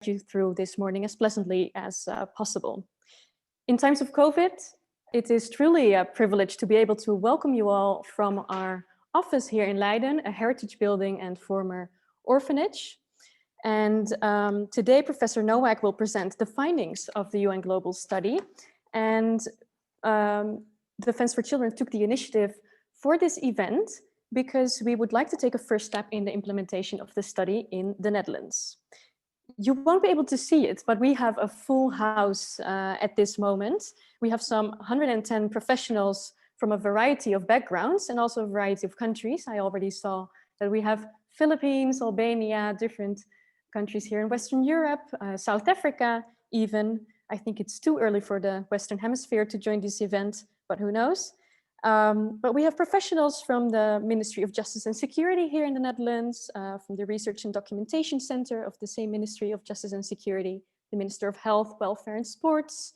you through this morning as pleasantly as possible. In times of COVID, it is truly a privilege to be able to welcome you all from our office here in Leiden, a heritage building and former orphanage. And today, Professor Nowak will present the findings of the UN Global Study. And Defense for Children took the initiative for this event because we would like to take a first step in the implementation of the study in the Netherlands. You won't be able to see it, but we have a full house at this moment. We have some 110 professionals from a variety of backgrounds and also a variety of countries. I already saw that we have Philippines, Albania, different countries here in Western Europe, South Africa even. I think it's too early for the Western Hemisphere to join this event, but who knows? But we have professionals from the Ministry of Justice and Security here in the Netherlands, from the Research and Documentation Center of the same Ministry of Justice and Security, the Minister of Health, Welfare and Sports.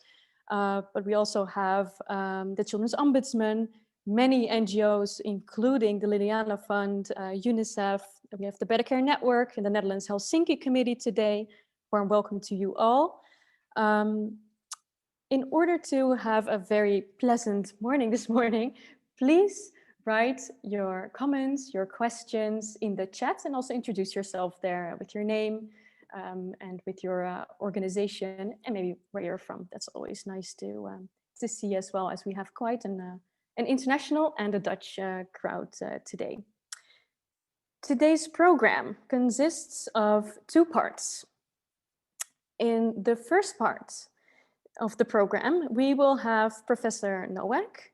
But we also have the Children's Ombudsman, many NGOs, including the Liliana Fund, UNICEF. We have the Better Care Network and the Netherlands Helsinki Committee today. Warm welcome to you all. In order to have a very pleasant morning this morning, please write your comments, your questions in the chat, and also introduce yourself there with your name and with your organization and maybe where you're from. That's always nice to see, as well as we have quite an international and a Dutch crowd today. Today's program consists of two parts. In the first part of the program, we will have Professor Nowak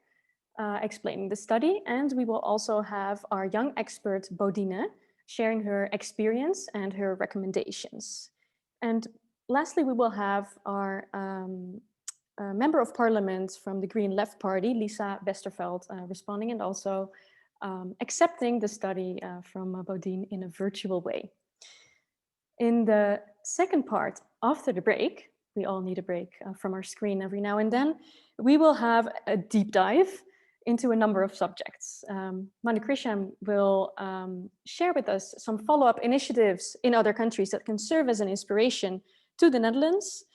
explaining the study, and we will also have our young expert Bodine sharing her experience and her recommendations. And lastly, we will have our Member of Parliament from the Green Left Party, Lisa Westerveld, responding and also accepting the study from Bodine in a virtual way. In the second part, after the break, we all need a break from our screen every now and then, we will have a deep dive into a number of subjects. Manu Krisham will share with us some follow-up initiatives in other countries that can serve as an inspiration to the Netherlands.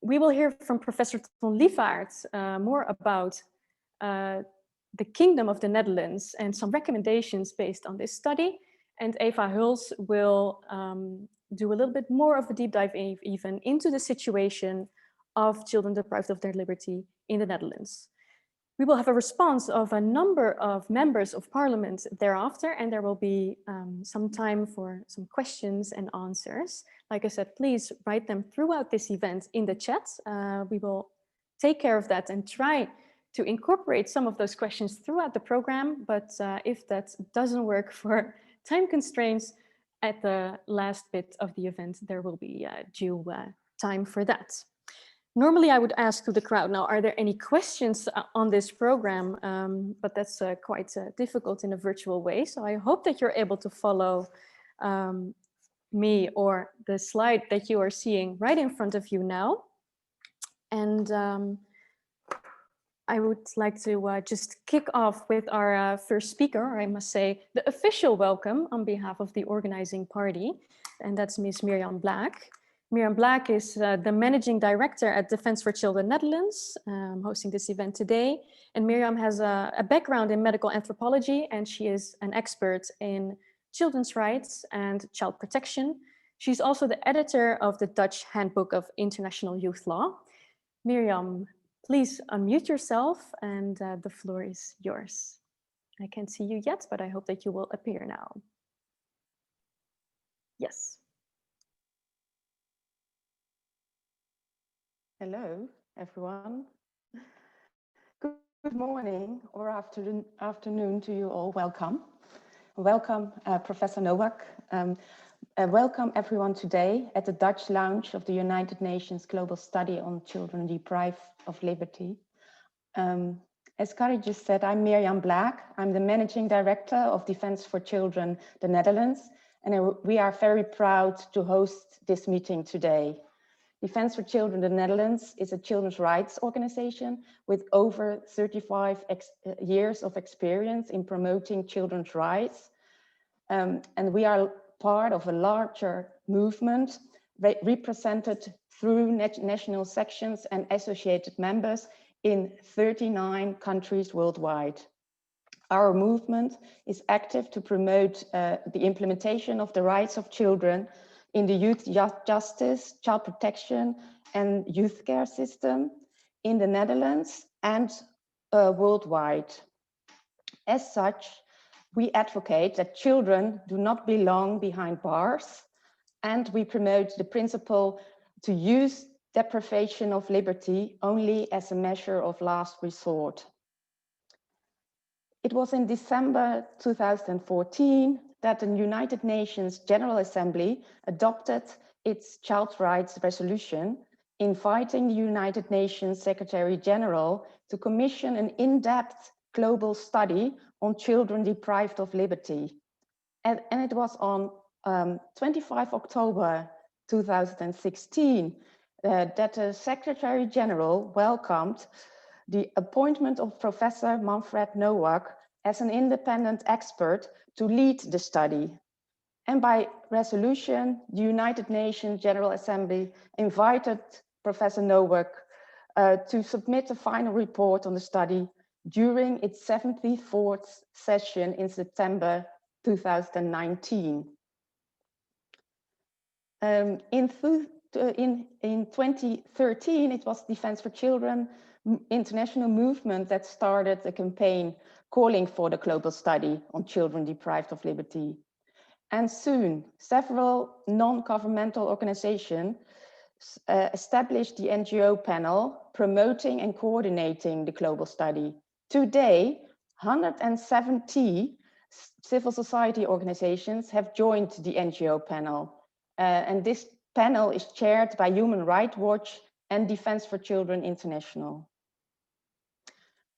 We will hear from Professor Ton Lievaert more about the Kingdom of the Netherlands and some recommendations based on this study. And Eva Huls will do a little bit more of a deep dive even into the situation of children deprived of their liberty in the Netherlands. We will have a response of a number of members of parliament thereafter, and there will be some time for some questions and answers. Like I said, please write them throughout this event in the chat. We will take care of that and try to incorporate some of those questions throughout the program. But if that doesn't work for time constraints, at the last bit of the event, there will be due time for that. Normally, I would ask to the crowd now, are there any questions on this program? But that's quite difficult in a virtual way. So I hope that you're able to follow me or the slide that you are seeing right in front of you now. And I would like to just kick off with our first speaker, or I must say the official welcome on behalf of the organizing party, and that's Ms. Mirjam Blaak. Mirjam Blaak is the Managing Director at Defense for Children Netherlands, hosting this event today. And Mirjam has a background in medical anthropology, and she is an expert in children's rights and child protection. She's also the editor of the Dutch Handbook of International Youth Law. Mirjam, please unmute yourself and the floor is yours. I can't see you yet, but I hope that you will appear now. Yes. Hello, everyone. Good morning or afternoon to you all. Welcome. Welcome, Professor Nowak. Welcome everyone today at the Dutch launch of the United Nations Global Study on Children Deprived of Liberty. As Kari just said, I'm Mirjam Blaak. I'm the Managing Director of Defense for Children, the Netherlands, and we are very proud to host this meeting today. Defense for Children, the Netherlands is a children's rights organization with over 35 years of experience in promoting children's rights. And we are part of a larger movement represented through national sections and associated members in 39 countries worldwide. Our movement is active to promote the implementation of the rights of children in the youth justice, child protection and youth care system in the Netherlands and worldwide. As such, we advocate that children do not belong behind bars, and we promote the principle to use deprivation of liberty only as a measure of last resort. It was in December 2014 that the United Nations General Assembly adopted its Child Rights Resolution, inviting the United Nations Secretary General to commission an in-depth global study on children deprived of liberty. And it was on 25 October 2016 that the Secretary General welcomed the appointment of Professor Manfred Nowak as an independent expert to lead the study. And by resolution, the United Nations General Assembly invited Professor Nowak to submit a final report on the study during its 74th session in September 2019. In 2013, it was Defense for Children international movement that started a campaign calling for the global study on children deprived of liberty. And soon, several non-governmental organizations established the NGO panel promoting and coordinating the global study. Today, 170 civil society organizations have joined the NGO panel. And this panel is chaired by Human Rights Watch and Defense for Children International.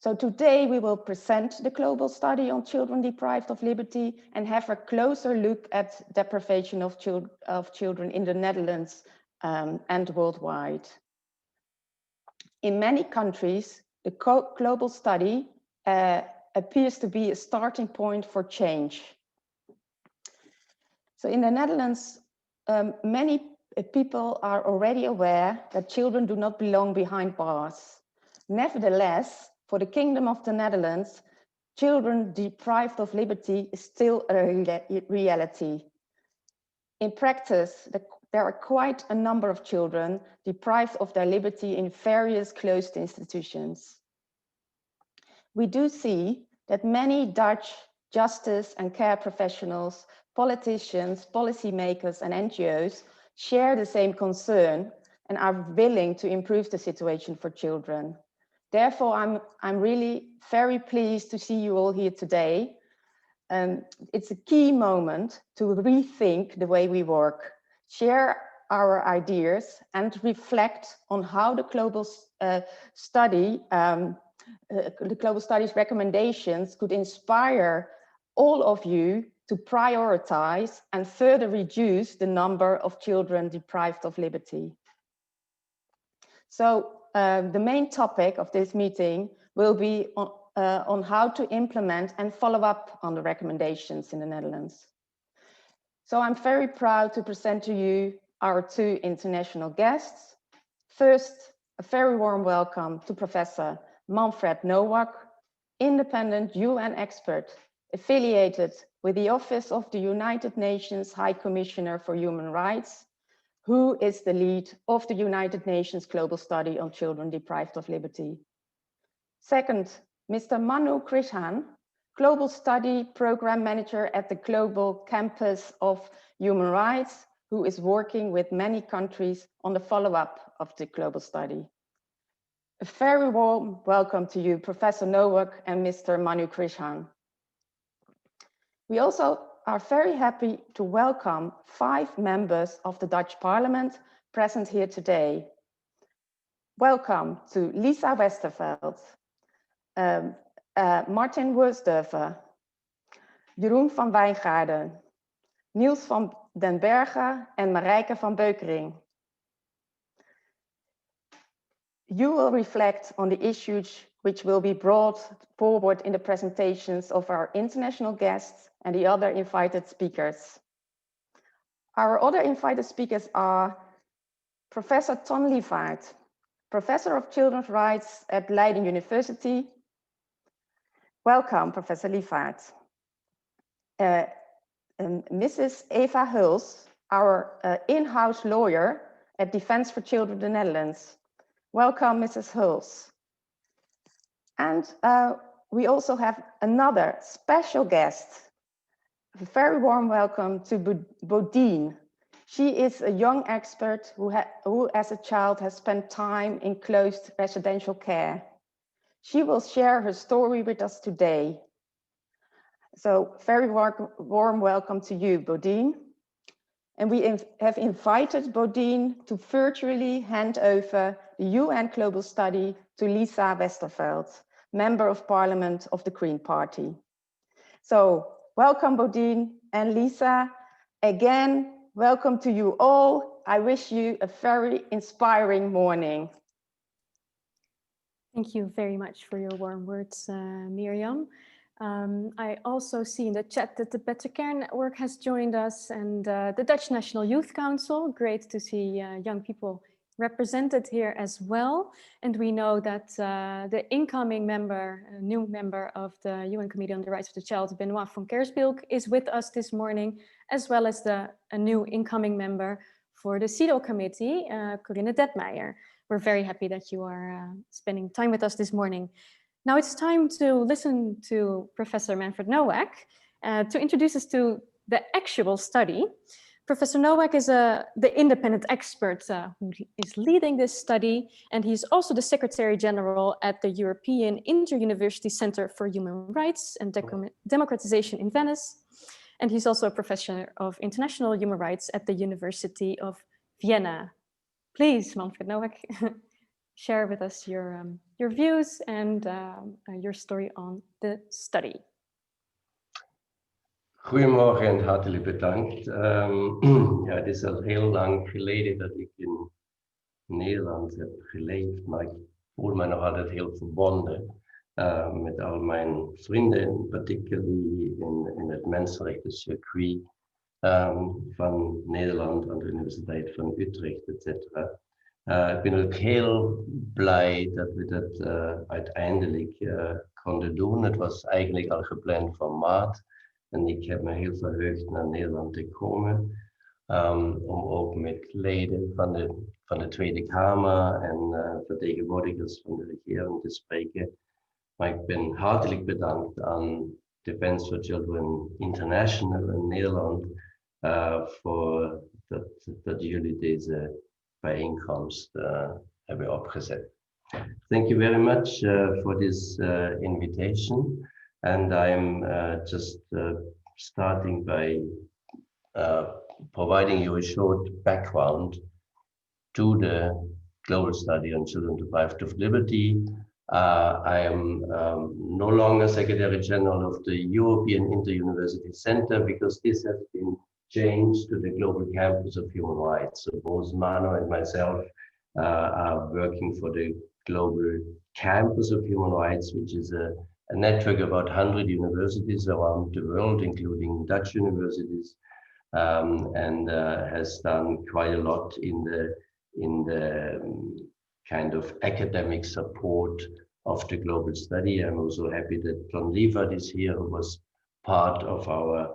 So today we will present the global study on children deprived of liberty and have a closer look at deprivation of children in the Netherlands and worldwide. In many countries, the global study appears to be a starting point for change. So in the Netherlands, many people are already aware that children do not belong behind bars. Nevertheless, for the Kingdom of the Netherlands, children deprived of liberty is still a reality. In practice, there are quite a number of children deprived of their liberty in various closed institutions. We do see that many Dutch justice and care professionals, politicians, policymakers, and NGOs share the same concern and are willing to improve the situation for children. Therefore, I'm really very pleased to see you all here today. It's a key moment to rethink the way we work, share our ideas, and reflect on how the global study's recommendations could inspire all of you to prioritize and further reduce the number of children deprived of liberty. So the main topic of this meeting will be on how to implement and follow up on the recommendations in the Netherlands. So I'm very proud to present to you our two international guests. First, a very warm welcome to Professor Manfred Nowak, independent UN expert affiliated with the Office of the United Nations High Commissioner for Human Rights, who is the lead of the United Nations Global Study on Children Deprived of Liberty. Second, Mr. Manu Krishan, Global Study Program Manager at the Global Campus of Human Rights, who is working with many countries on the follow-up of the global study. A very warm welcome to you, Professor Nowak and Mr. Manu Krishan. We also are very happy to welcome 5 members of the Dutch Parliament present here today. Welcome to Lisa Westerveld, Martin Wörsdörfer, Jeroen van Wijngaarden, Niels van den Berge and Marijke van Beukering. You will reflect on the issues which will be brought forward in the presentations of our international guests and the other invited speakers. Our other invited speakers are Professor Ton Liefvaart, Professor of Children's Rights at Leiden University. Welcome, Professor Liefvaart. Mrs. Eva Huls, our in-house lawyer at Defense for Children the Netherlands. Welcome, Mrs. Huls. And we also have another special guest. A very warm welcome to Bodine. She is a young expert who as a child has spent time in closed residential care. She will share her story with us today. So very warm welcome to you, Bodine. And we have invited Bodine to virtually hand over the UN Global Study to Lisa Westerveld, Member of Parliament of the Green Party. So welcome, Bodine and Lisa. Again, welcome to you all. I wish you a very inspiring morning. Thank you very much for your warm words, Miriam. I also see in the chat that the Better Care Network has joined us and the Dutch National Youth Council. Great to see young people represented here as well. And we know that the incoming member, new member of the UN Committee on the Rights of the Child, Benoit van Kersbilk, is with us this morning, as well as a new incoming member for the CEDAW Committee, Corinne Detmeijer. We're very happy that you are spending time with us this morning. Now it's time to listen to Professor Manfred Nowak to introduce us to the actual study. Professor Nowak is the independent expert who is leading this study, and he's also the Secretary General at the European Inter-University Center for Human Rights and Democratization in Venice. And he's also a professor of international human rights at the University of Vienna. Please, Manfred Nowak, share with us your views and your story on the study. Goedemorgen en hartelijk bedankt. Ja, het is al heel lang geleden dat ik in Nederland heb geleefd, maar ik voel me nog altijd heel verbonden met al mijn vrienden, particularly in het mensenrechtencircuit van Nederland aan de Universiteit van Utrecht, etc. Ik ben ook heel blij dat we dat uiteindelijk konden doen. Het was eigenlijk al gepland voor maart. En ik heb me heel verheugd naar Nederland te komen. Om ook met leden van de Tweede Kamer en vertegenwoordigers van de regering te spreken. Maar ik ben hartelijk bedankt aan Defense for Children International in Nederland voor dat jullie deze bijeenkomst hebben opgezet. Thank you very much for this invitation. And I'm just starting by providing you a short background to the global study on children deprived of liberty. I am no longer Secretary General of the European Inter-University Center because this has been changed to the Global Campus of Human Rights. So both Mano and myself are working for the Global Campus of Human Rights, which is a network of about 100 universities around the world, including Dutch universities, and has done quite a lot in the kind of academic support of the global study. I'm also happy that Ton Liefvaart is here, who was part of our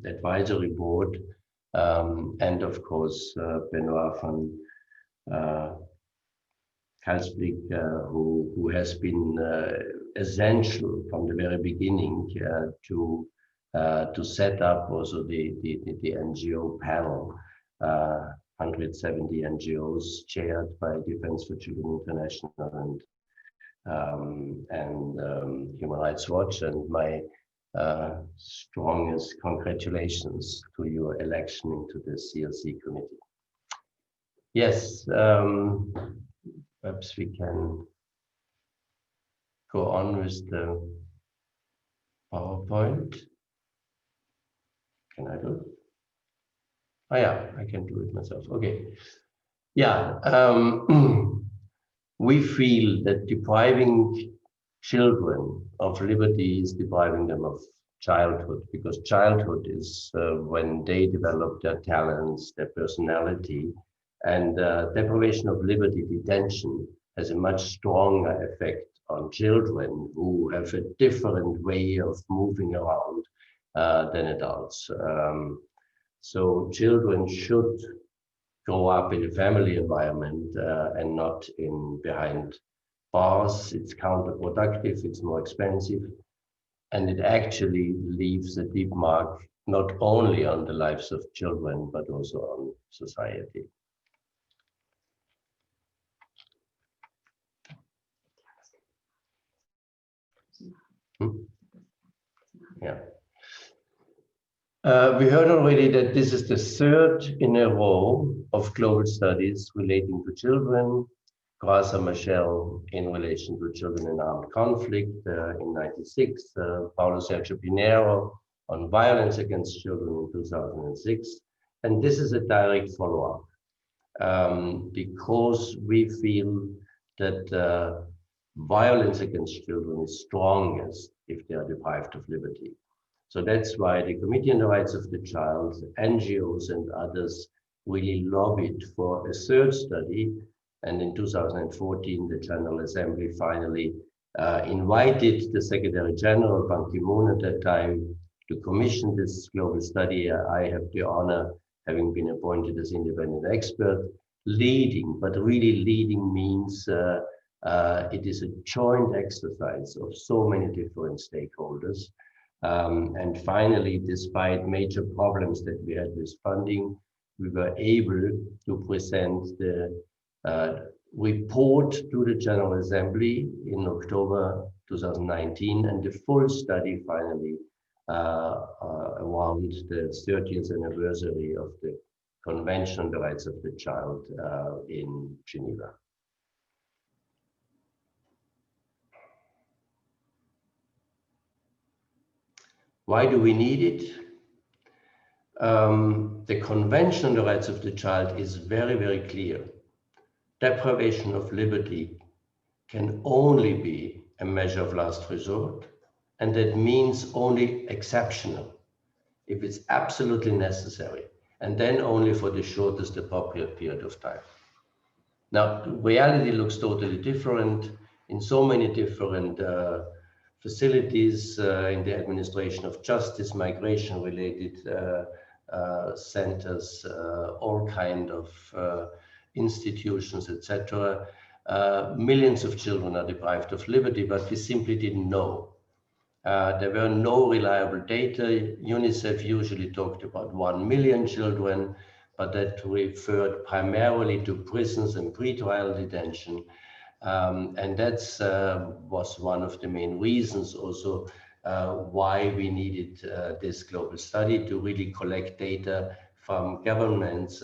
advisory board, and of course Benoit van Kersbilk, who has been essential from the very beginning to set up also the NGO panel, 170 NGOs chaired by Defense for Children International and Human Rights Watch, and my strongest congratulations to your election into the CLC committee. Yes. Perhaps we can go on with the PowerPoint. Can I do it? Oh yeah, I can do it myself. Okay. Yeah, we feel that depriving children of liberty is depriving them of childhood, because childhood is when they develop their talents, their personality, and deprivation of liberty, detention, has a much stronger effect on children who have a different way of moving around than adults. So children should grow up in a family environment and not behind bars. It's counterproductive, it's more expensive, and it actually leaves a deep mark not only on the lives of children, but also on society. Yeah. We heard already that this is the third in a row of global studies relating to children. Grasa Michel in relation to children in armed conflict in '96, Paulo Sergio Pinheiro on violence against children in 2006. And this is a direct follow-up because we feel that violence against children is strongest if they are deprived of liberty. So that's why the Committee on the Rights of the Child, NGOs and others really lobbied for a third study. And in 2014, the General Assembly finally invited the Secretary General, Ban Ki-moon at that time, to commission this global study. I have the honor, having been appointed as independent expert, leading, but really leading means it is a joint exercise of so many different stakeholders. And finally, despite major problems that we had with funding, we were able to present the report to the General Assembly in October 2019, and the full study finally around the 30th anniversary of the Convention on the Rights of the Child in Geneva. Why do we need it? The Convention on the Rights of the Child is very, very clear. Deprivation of liberty can only be a measure of last resort, and that means only exceptional, if it's absolutely necessary, and then only for the shortest appropriate period of time. Now, reality looks totally different in so many different facilities in the administration of justice, migration-related centers, all kind of institutions, etc. Millions of children are deprived of liberty, but we simply didn't know. There were no reliable data. UNICEF usually talked about 1 million children, but that referred primarily to prisons and pretrial detention. And that was one of the main reasons also why we needed this global study, to really collect data from governments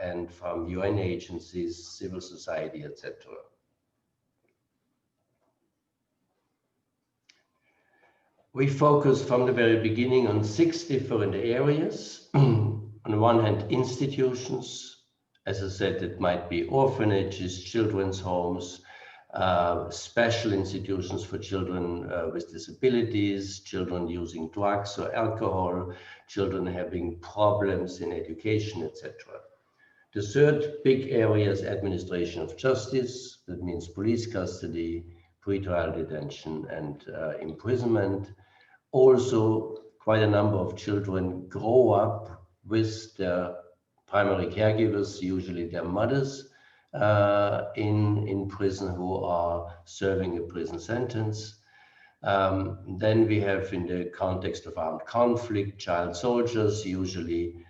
and from UN agencies, civil society, etc. We focused from the very beginning on 6 different areas. On the one hand, institutions. As I said, it might be orphanages, children's homes, special institutions for children with disabilities, children using drugs or alcohol, children having problems in education, etc. The third big area is administration of justice. That means police custody, pretrial detention, and imprisonment. Also, quite a number of children grow up with their primary caregivers, usually their mothers, in prison, who are serving a prison sentence. Then we have, in the context of armed conflict, child soldiers, usually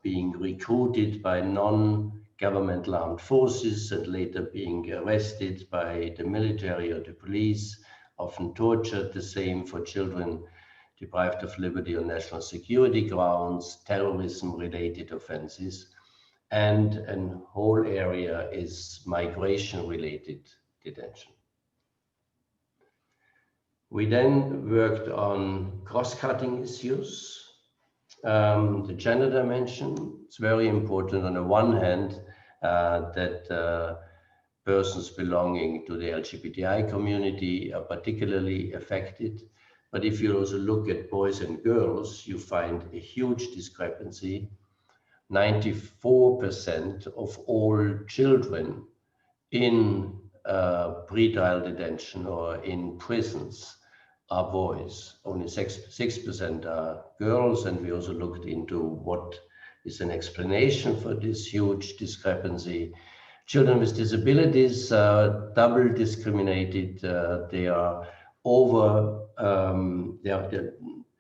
being recruited by non-governmental armed forces and later being arrested by the military or the police, often tortured. The same for children deprived of liberty on national security grounds, terrorism-related offenses. And a whole area is migration-related detention. We then worked on cross-cutting issues. The gender dimension, it's very important on the one hand that persons belonging to the LGBTI community are particularly affected But if you also look at boys and girls, you find a huge discrepancy. 94% of all children in pretrial detention or in prisons are boys. Only 6% are girls, and we also looked into what is an explanation for this huge discrepancy. Children with disabilities are double discriminated. They are over,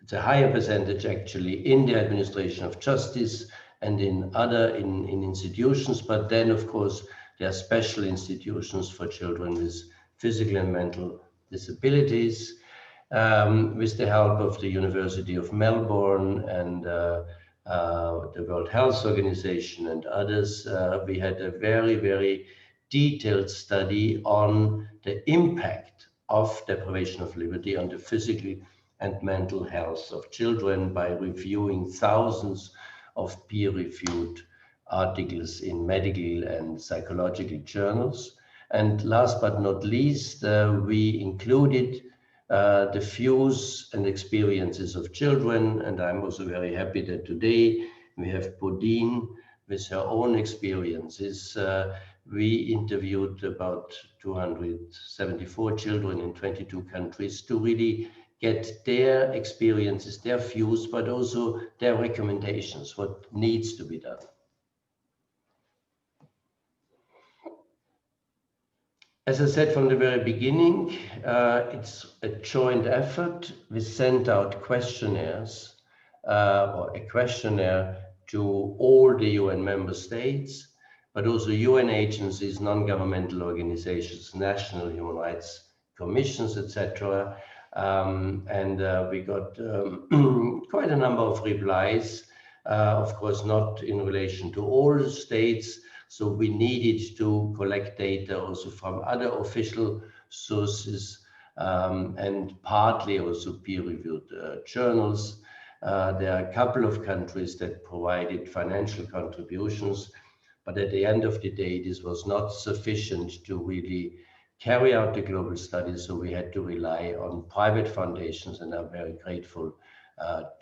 it's a higher percentage actually in the administration of justice and in other institutions, but then of course there are special institutions for children with physical and mental disabilities. With the help of the University of Melbourne and the World Health Organization and others, we had a very, very detailed study on the impact of deprivation of liberty on the physical and mental health of children by reviewing thousands of peer-reviewed articles in medical and psychological journals. And last but not least, we included the views and experiences of children. And I'm also very happy that today we have Bodine with her own experiences. We interviewed about 274 children in 22 countries to really get their experiences, their views, but also their recommendations, what needs to be done. As I said from the very beginning, it's a joint effort. We sent out questionnaires or a questionnaire to all the UN member states, but also UN agencies, non-governmental organizations, national human rights commissions, etc. We got quite a number of replies, of course, not in relation to all states. So we needed to collect data also from other official sources and partly also peer-reviewed journals. There are a couple of countries that provided financial contributions, but at the end of the day, this was not sufficient to really carry out the global study. So we had to rely on private foundations, and I'm very grateful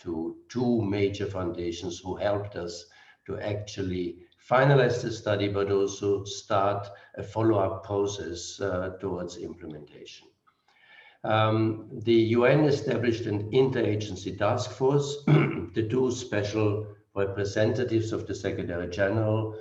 to two major foundations who helped us to actually finalize the study, but also start a follow-up process towards implementation. The UN established an interagency task force. The two special representatives of the Secretary General,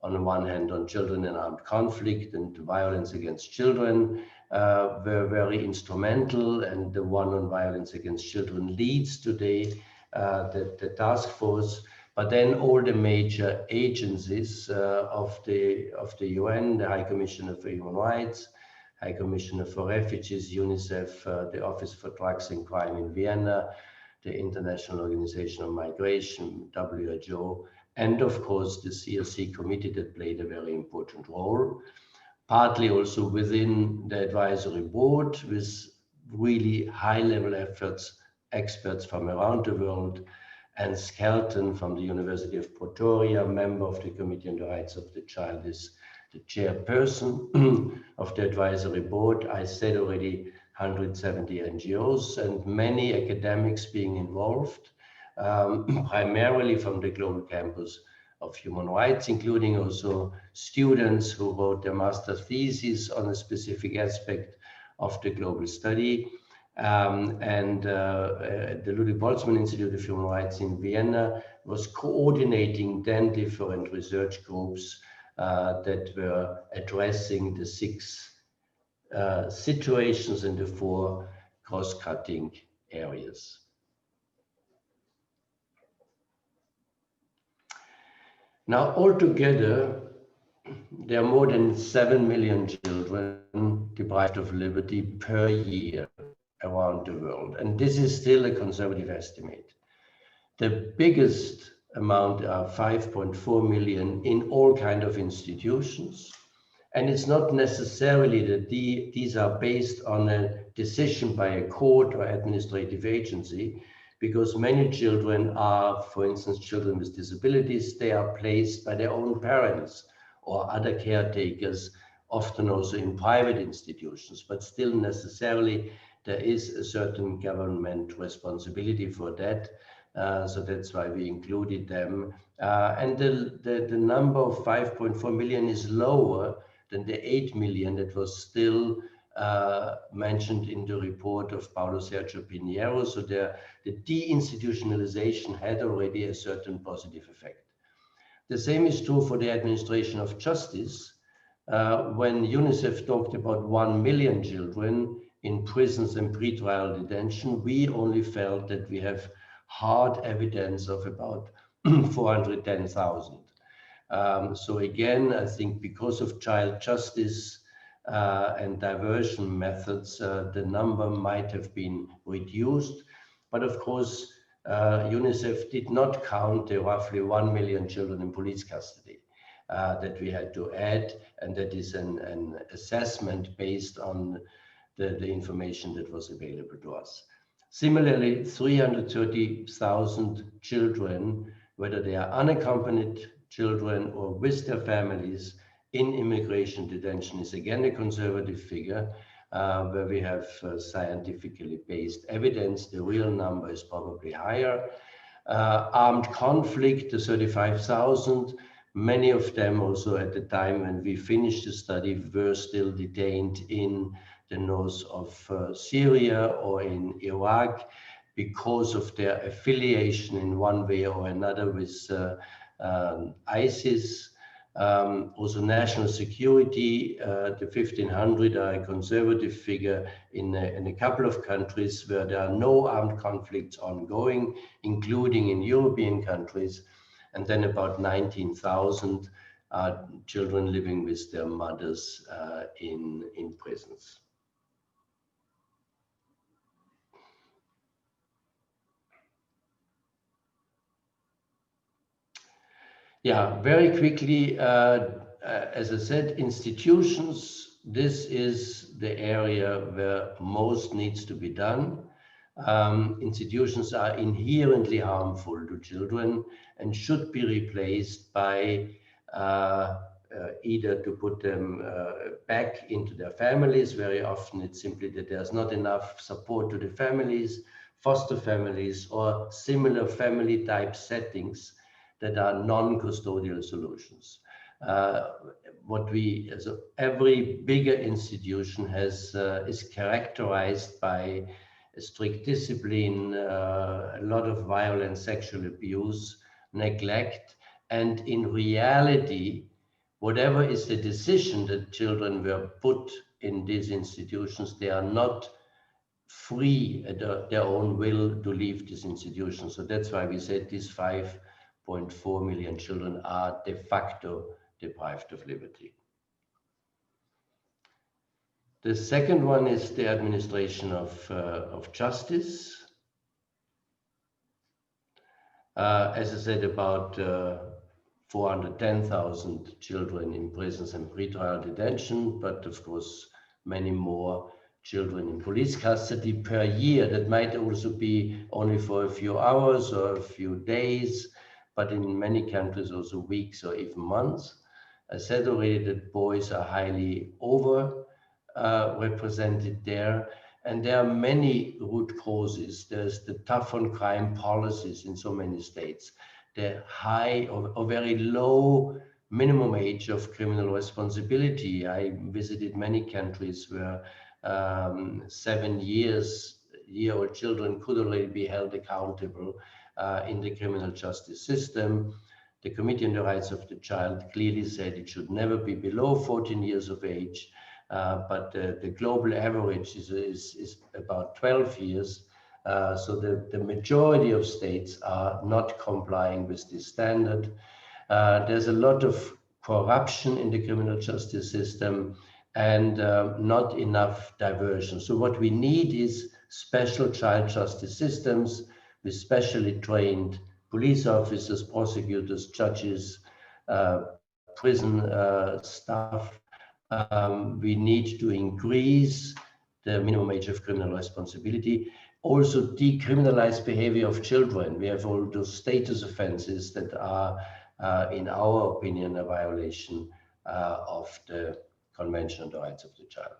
on the one hand on children in armed conflict and violence against children, were very instrumental, and the one on violence against children leads today the task force. But then all the major agencies of the UN, the High Commissioner for Human Rights, High Commissioner for Refugees, UNICEF, the Office for Drugs and Crime in Vienna, the International Organization of Migration, WHO, and of course the CRC committee that played a very important role, partly also within the advisory board with really high-level experts from around the world, and Skelton from the University of Pretoria, member of the Committee on the Rights of the Child, is the chairperson of the advisory board. I said already 170 NGOs and many academics being involved, primarily from the Global Campus of Human Rights, including also students who wrote their master thesis on a specific aspect of the global study. The Ludwig Boltzmann Institute of Human Rights in Vienna was coordinating then different research groups that were addressing the 6 situations in the 4 cross-cutting areas. Now, altogether, there are more than 7 million children deprived of liberty per year around the world, and this is still a conservative estimate. The biggest amount are 5.4 million in all kinds of institutions, and it's not necessarily that these are based on a decision by a court or administrative agency, because many children are, for instance, children with disabilities. They are placed by their own parents or other caretakers, often also in private institutions, but still necessarily there is a certain government responsibility for that. So that's why we included them. And the number of 5.4 million is lower than the 8 million that was still mentioned in the report of Paulo Sergio Pinheiro. So the deinstitutionalization had already a certain positive effect. The same is true for the administration of justice. When UNICEF talked about 1 million children in prisons and pretrial detention, we only felt that we have hard evidence of about 410,000. So again, I think because of child justice and diversion methods, the number might have been reduced. But of course, UNICEF did not count the roughly 1 million children in police custody that we had to add, and that is an assessment based on the information that was available to us. Similarly, 330,000 children, whether they are unaccompanied children or with their families in immigration detention, is again a conservative figure where we have scientifically based evidence. The real number is probably higher. Armed conflict, the 35,000, many of them also at the time when we finished the study were still detained in the north of Syria or in Iraq because of their affiliation in one way or another with ISIS. Also national security, the 1,500 are a conservative figure in a couple of countries where there are no armed conflicts ongoing, including in European countries. And then about 19,000 are children living with their mothers in prisons. Yeah, very quickly, as I said, institutions, this is the area where most needs to be done. Institutions are inherently harmful to children and should be replaced by either to put them back into their families. Very often it's simply that there's not enough support to the families, foster families, or similar family type settings that are non-custodial solutions. Every bigger institution is characterized by a strict discipline, a lot of violence, sexual abuse, neglect, and in reality, whatever is the decision that children were put in these institutions, they are not free at their own will to leave this institution. So that's why we said these 5.4 million children are de facto deprived of liberty. The second one is the administration of justice. As I said, about 410,000 children in prisons and pretrial detention, but of course, many more children in police custody per year. That might also be only for a few hours or a few days, but in many countries also weeks or even months. I said already that boys are highly represented there, and there are many root causes. There's the tough on crime policies in so many states, the high or very low minimum age of criminal responsibility. I visited many countries where 7-year-old children could already be held accountable in the criminal justice system. The Committee on the Rights of the Child clearly said it should never be below 14 years of age, but the global average is about 12 years. So the majority of states are not complying with this standard. There's a lot of corruption in the criminal justice system and not enough diversion. So what we need is special child justice systems with specially trained police officers, prosecutors, judges, prison staff. We need to increase the minimum age of criminal responsibility. Also decriminalize behavior of children. We have all those status offenses that are, in our opinion, a violation of the Convention on the Rights of the Child.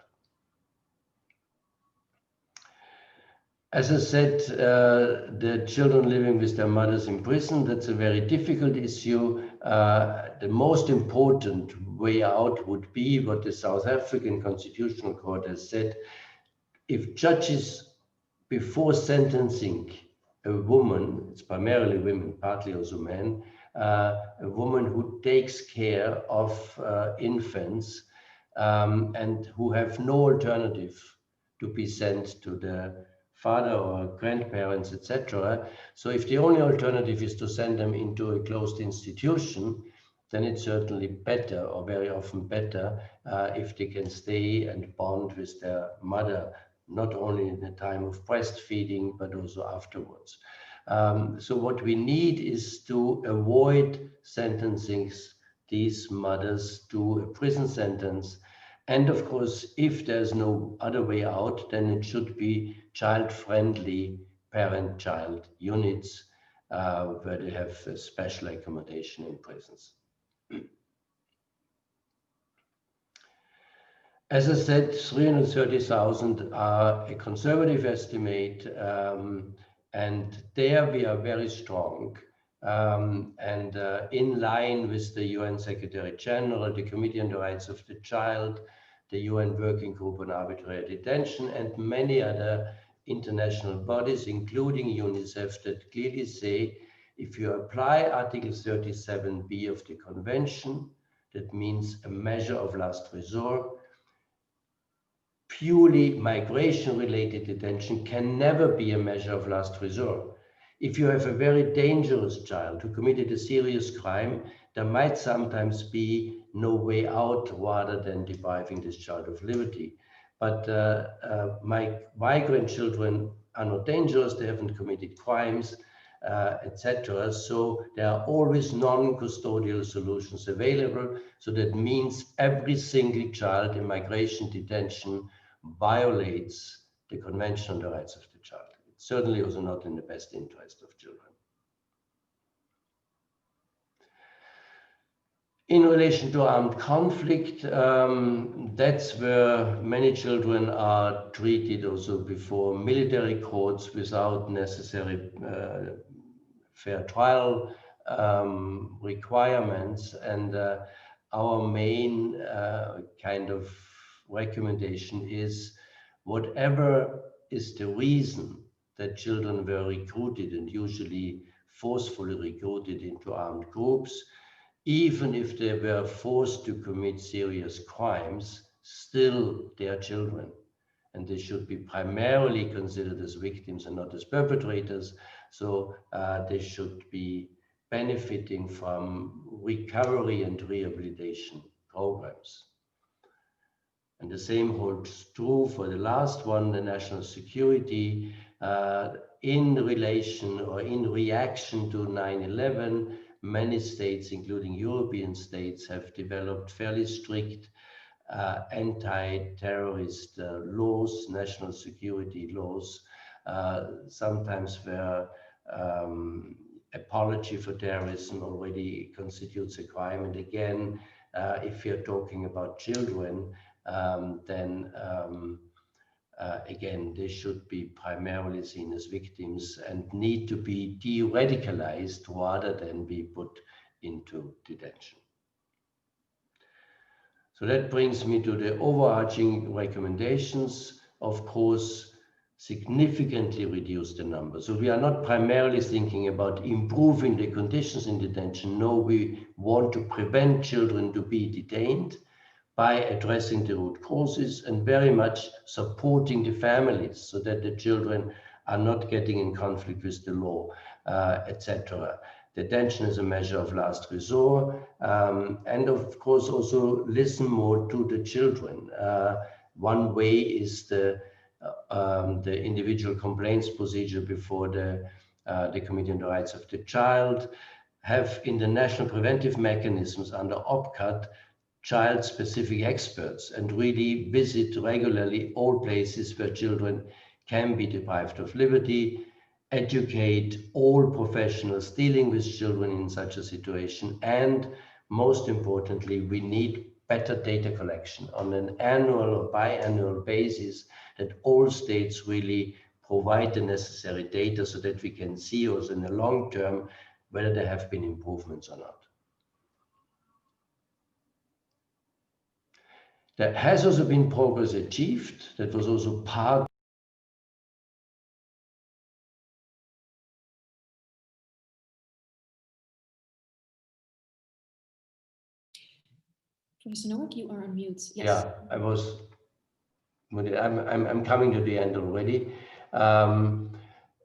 As I said, the children living with their mothers in prison, that's a very difficult issue. The most important way out would be what the South African Constitutional Court has said. If judges, before sentencing a woman, it's primarily women, partly also men, a woman who takes care of infants and who have no alternative to be sent to the father or grandparents, etc. So if the only alternative is to send them into a closed institution, then it's certainly better, or very often better, if they can stay and bond with their mother, not only in the time of breastfeeding, but also afterwards. So what we need is to avoid sentencing these mothers to a prison sentence. And of course, if there's no other way out, then it should be child-friendly parent-child units where they have special accommodation in prisons. As I said, 330,000 are a conservative estimate, and there we are very strong. And in line with the UN Secretary General, the Committee on the Rights of the Child, the UN Working Group on Arbitrary Detention, and many other international bodies, including UNICEF, that clearly say, if you apply Article 37b of the Convention, that means a measure of last resort, purely migration-related detention can never be a measure of last resort. If you have a very dangerous child who committed a serious crime, there might sometimes be no way out rather than depriving this child of liberty. But migrant children are not dangerous, they haven't committed crimes, etc. So there are always non-custodial solutions available. So that means every single child in migration detention violates the Convention on the Rights of the Child. It's certainly also not in the best interest of children. In relation to armed conflict, that's where many children are treated also before military courts without necessary fair trial requirements. And our main kind of recommendation is, whatever is the reason that children were recruited, and usually forcefully recruited into armed groups, even if they were forced to commit serious crimes, still they are children. And they should be primarily considered as victims and not as perpetrators. So they should be benefiting from recovery and rehabilitation programs. And the same holds true for the last one, the national security. In relation or in reaction to 9/11, many states, including European states, have developed fairly strict anti-terrorist laws, national security laws, sometimes where apology for terrorism already constitutes a crime. And again, if you're talking about children, then again, they should be primarily seen as victims and need to be de-radicalized rather than be put into detention. So that brings me to the overarching recommendations. Of course, significantly reduce the number. So we are not primarily thinking about improving the conditions in detention. No, we want to prevent children to be detained by addressing the root causes and very much supporting the families so that the children are not getting in conflict with the law, etc. Detention is a measure of last resort, and of course also listen more to the children. One way is the individual complaints procedure before the Committee on the Rights of the Child, have in the national preventive mechanisms under OPCAT child-specific experts, and really visit regularly all places where children can be deprived of liberty, educate all professionals dealing with children in such a situation, and most importantly, we need better data collection on an annual or biannual basis, that all states really provide the necessary data so that we can see also in the long term whether there have been improvements or not. There has also been progress achieved. That was also part. Professor Nowak, you are on mute. Yes. Yeah, I'm coming to the end already.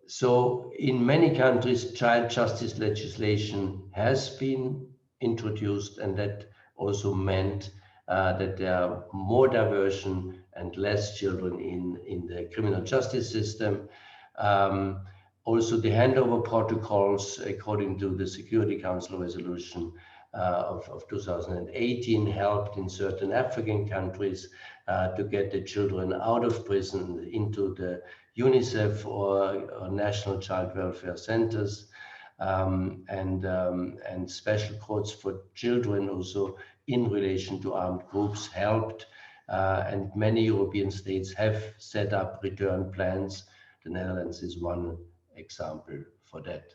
So in many countries, child justice legislation has been introduced, and that also meant that there are more diversion and less children in the criminal justice system. Also, the handover protocols, according to the Security Council resolution of 2018, helped in certain African countries to get the children out of prison into the UNICEF or national child welfare centers, and special courts for children also in relation to armed groups helped, and many European states have set up return plans. The Netherlands is one example for that.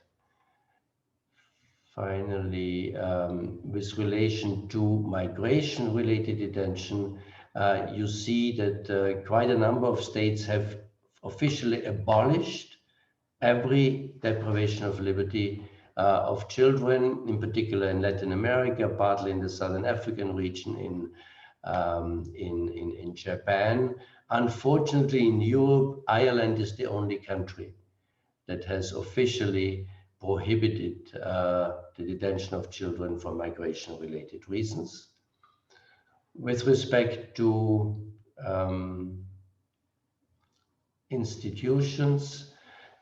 Finally, with relation to migration-related detention, you see that quite a number of states have officially abolished every deprivation of liberty of children, in particular in Latin America, partly in the Southern African region, in Japan. Unfortunately, in Europe, Ireland is the only country that has officially prohibited the detention of children for migration-related reasons. With respect to institutions,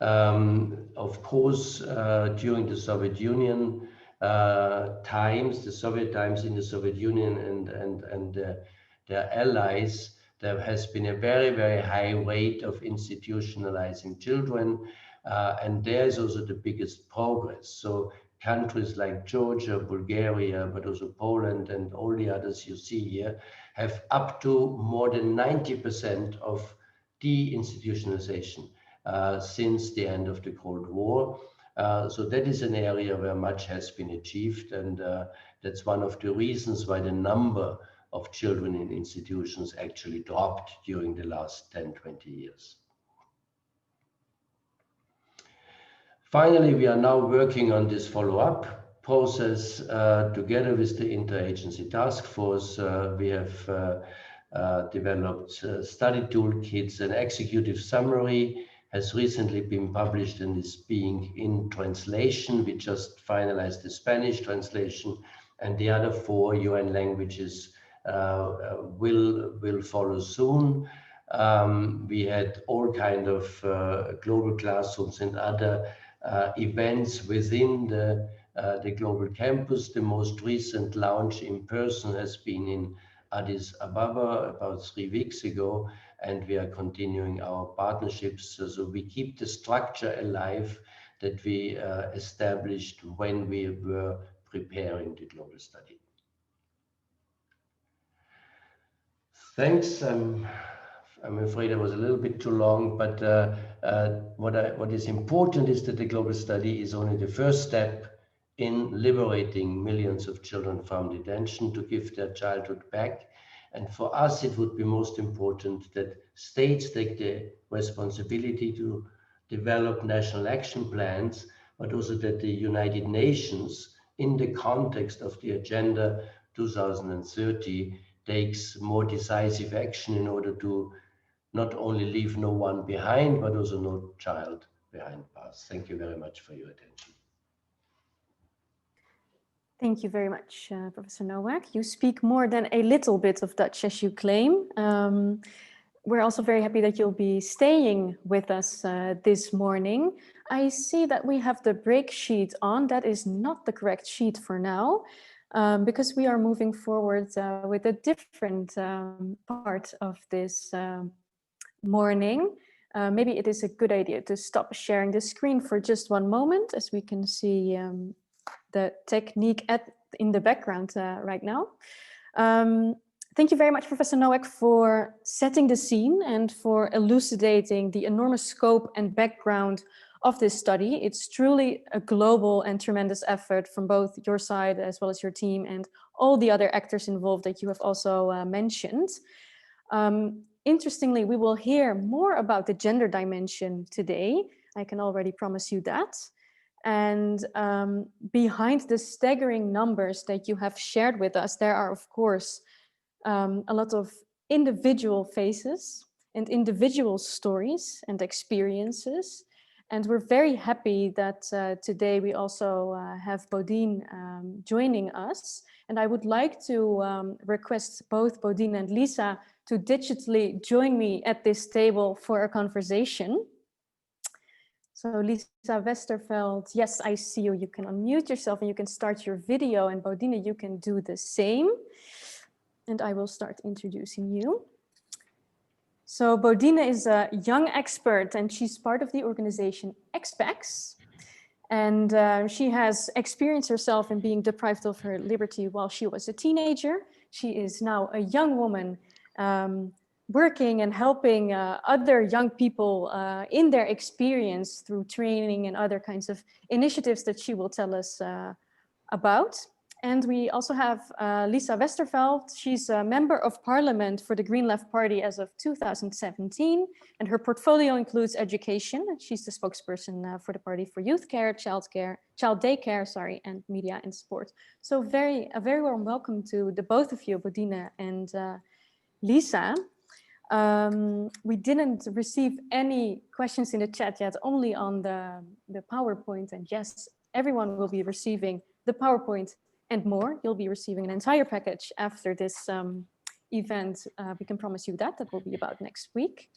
of course, during the Soviet Union times, the Soviet times in the Soviet Union and their allies, there has been a very, very high rate of institutionalizing children. And there's also the biggest progress. So countries like Georgia, Bulgaria, but also Poland and all the others you see here have up to more than 90% of deinstitutionalization since the end of the Cold War. So that is an area where much has been achieved, and that's one of the reasons why the number of children in institutions actually dropped during the last 10, 20 years. Finally, we are now working on this follow-up process together with the Interagency Task Force. We have developed study toolkits. An executive summary has recently been published and is being in translation. We just finalized the Spanish translation, and the other 4 UN languages will follow soon. We had all kind of global classrooms and other events within the global campus. The most recent launch in person has been in Addis Ababa about 3 weeks ago, and we are continuing our partnerships. So we keep the structure alive that we established when we were preparing the global study. Thanks. I'm afraid I was a little bit too long, but what is important is that the global study is only the first step in liberating millions of children from detention to give their childhood back. And for us, it would be most important that states take the responsibility to develop national action plans, but also that the United Nations, in the context of the Agenda 2030, takes more decisive action in order to not only leave no one behind, but also no child behind bars. Thank you very much for your attention. Thank you very much, Professor Nowak. You speak more than a little bit of Dutch, as you claim. We're also very happy that you'll be staying with us this morning. I see that we have the break sheet on. That is not the correct sheet for now, because we are moving forward with a different part of this morning. Maybe it is a good idea to stop sharing the screen for just one moment, as we can see the technique in the background right now. Thank you very much, Professor Nowak, for setting the scene and for elucidating the enormous scope and background of this study. It's truly a global and tremendous effort from both your side as well as your team and all the other actors involved that you have also mentioned. Interestingly, we will hear more about the gender dimension today. I can already promise you that. And behind the staggering numbers that you have shared with us, there are, of course, a lot of individual faces and individual stories and experiences. And we're very happy that today we also have Bodine joining us. And I would like to request both Bodine and Lisa to digitally join me at this table for a conversation. So Lisa Westerveld, yes, I see you. You can unmute yourself and you can start your video. And Bodine, you can do the same. And I will start introducing you. So Bodine is a young expert and she's part of the organization XPEX. And she has experienced herself in being deprived of her liberty while she was a teenager. She is now a young woman working and helping other young people in their experience through training and other kinds of initiatives that she will tell us about. And we also have Lisa Westerveld. She's a member of parliament for the Green Left Party as of 2017. And her portfolio includes education. She's the spokesperson for the party for youth care, child daycare, and media and sport. So a very warm welcome to the both of you, Bodine and Lisa. We didn't receive any questions in the chat yet, only on the PowerPoint. And yes, everyone will be receiving the PowerPoint and more. You'll be receiving an entire package after this event. We can promise you that will be about next week.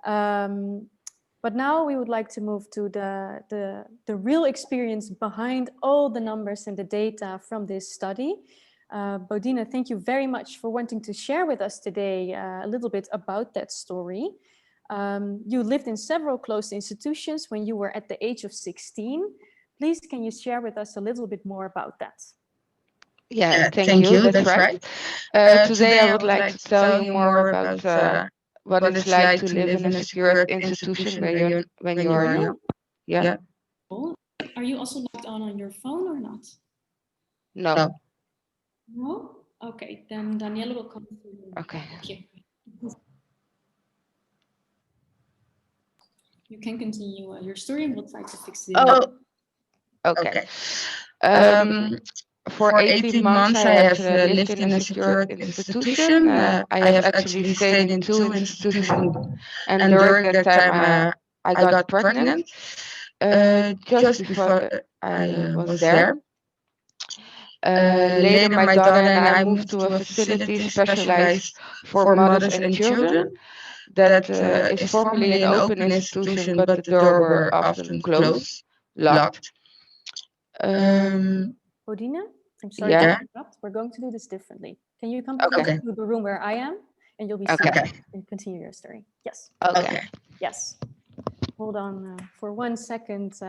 But now we would like to move to the real experience behind all the numbers and the data from this study. Bodine, thank you very much for wanting to share with us today a little bit about that story. You lived in several closed institutions when you were at the age of 16. Please, can you share with us a little bit more about that? Yeah, thank you. That's right. Today I would like to tell you more about what it's like to live in a secure institution when you're young. Yeah. Are you also logged on your phone or not? No. No? Okay, then Danielle will come through. Okay. Thank you. You can continue your story and we'll try to fix it. Oh, okay. For 18 months, I have lived in a secure institution. I have actually stayed in 2 institutions, and during that time, I got pregnant. Just before I was there. Later, my daughter and I moved to a facility specialized for mothers and children. That is formerly an open institution, but the doors were often closed, locked. Bodine, I'm sorry to interrupt. We're going to do this differently. Can you come to the room where I am and you'll be seated and continue your story? Yes. Okay. Yes. Hold on for 1 second,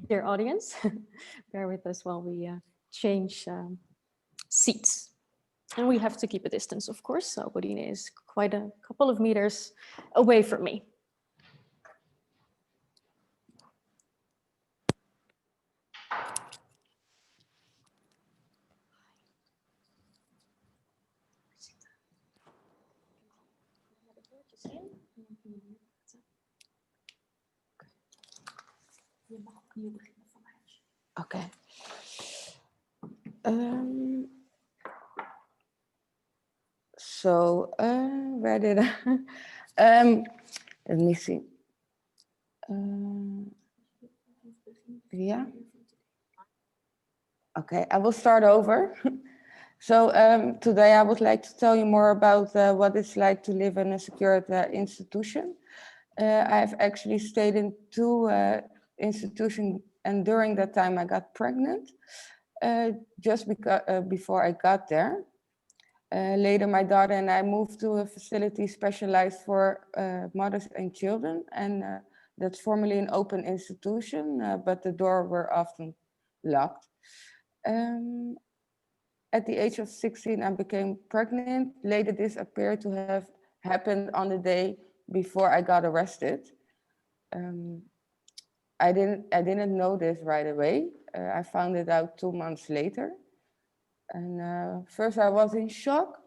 dear audience. Bear with us while we change seats. And we have to keep a distance, of course. So Bodine is quite a couple of meters away from me. Okay. So where did I? Let me see. Yeah. Okay, I will start over. So today I would like to tell you more about what it's like to live in a secure institution. I've actually stayed in 2 institutions, and during that time I got pregnant. Just before I got there. Later, my daughter and I moved to a facility specialized for mothers and children, and that's formerly an open institution, but the doors were often locked. at the age of 16, I became pregnant. Later, this appeared to have happened on the day before I got arrested. I didn't know this right away. I found it out 2 months later. And first I was in shock,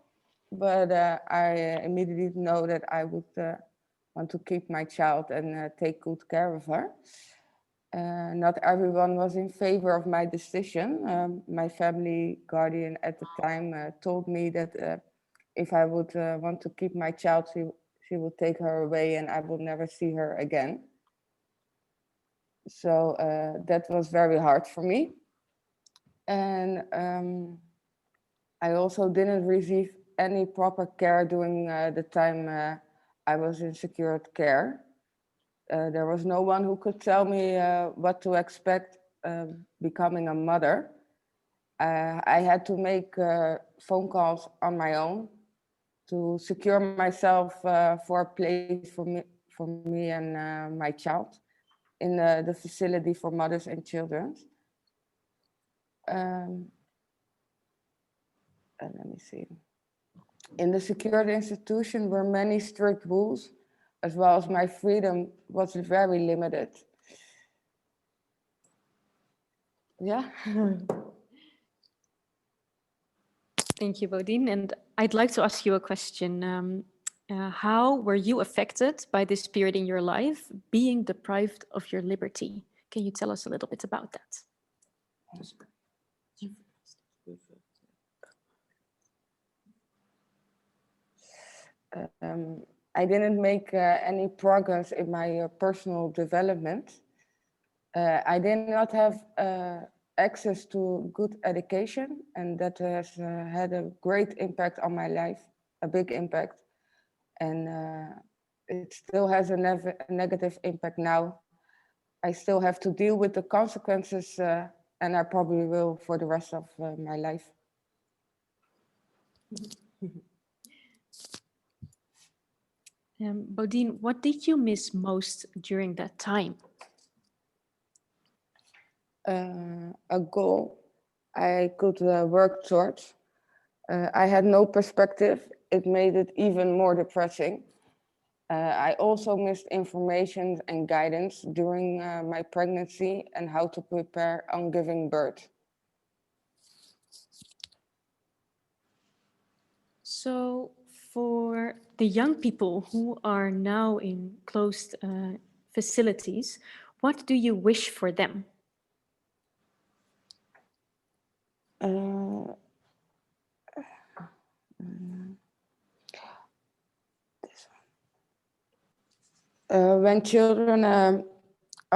but I immediately know that I would want to keep my child and take good care of her. Not everyone was in favor of my decision. My family guardian at the time told me that if I would want to keep my child, she would take her away and I would never see her again. So that was very hard for me. And I also didn't receive any proper care during the time I was in secured care. There was no one who could tell me what to expect becoming a mother. I had to make phone calls on my own to secure myself for a place for me and my child in the facility for mothers and children. Let me see. In the secured institution were many strict rules, as well as my freedom was very limited. Yeah. Thank you, Bodine. And I'd like to ask you a question. How were you affected by this period in your life, being deprived of your liberty? Can you tell us a little bit about that? I didn't make any progress in my personal development. I did not have access to good education, and that has had a great impact on my life, a big impact. And it still has a negative impact now. I still have to deal with the consequences, and I probably will for the rest of my life. Bodine, what did you miss most during that time? A goal I could work towards. I had no perspective. It made it even more depressing. I also missed information and guidance during my pregnancy and how to prepare on giving birth. So for the young people who are now in closed facilities, what do you wish for them? When children are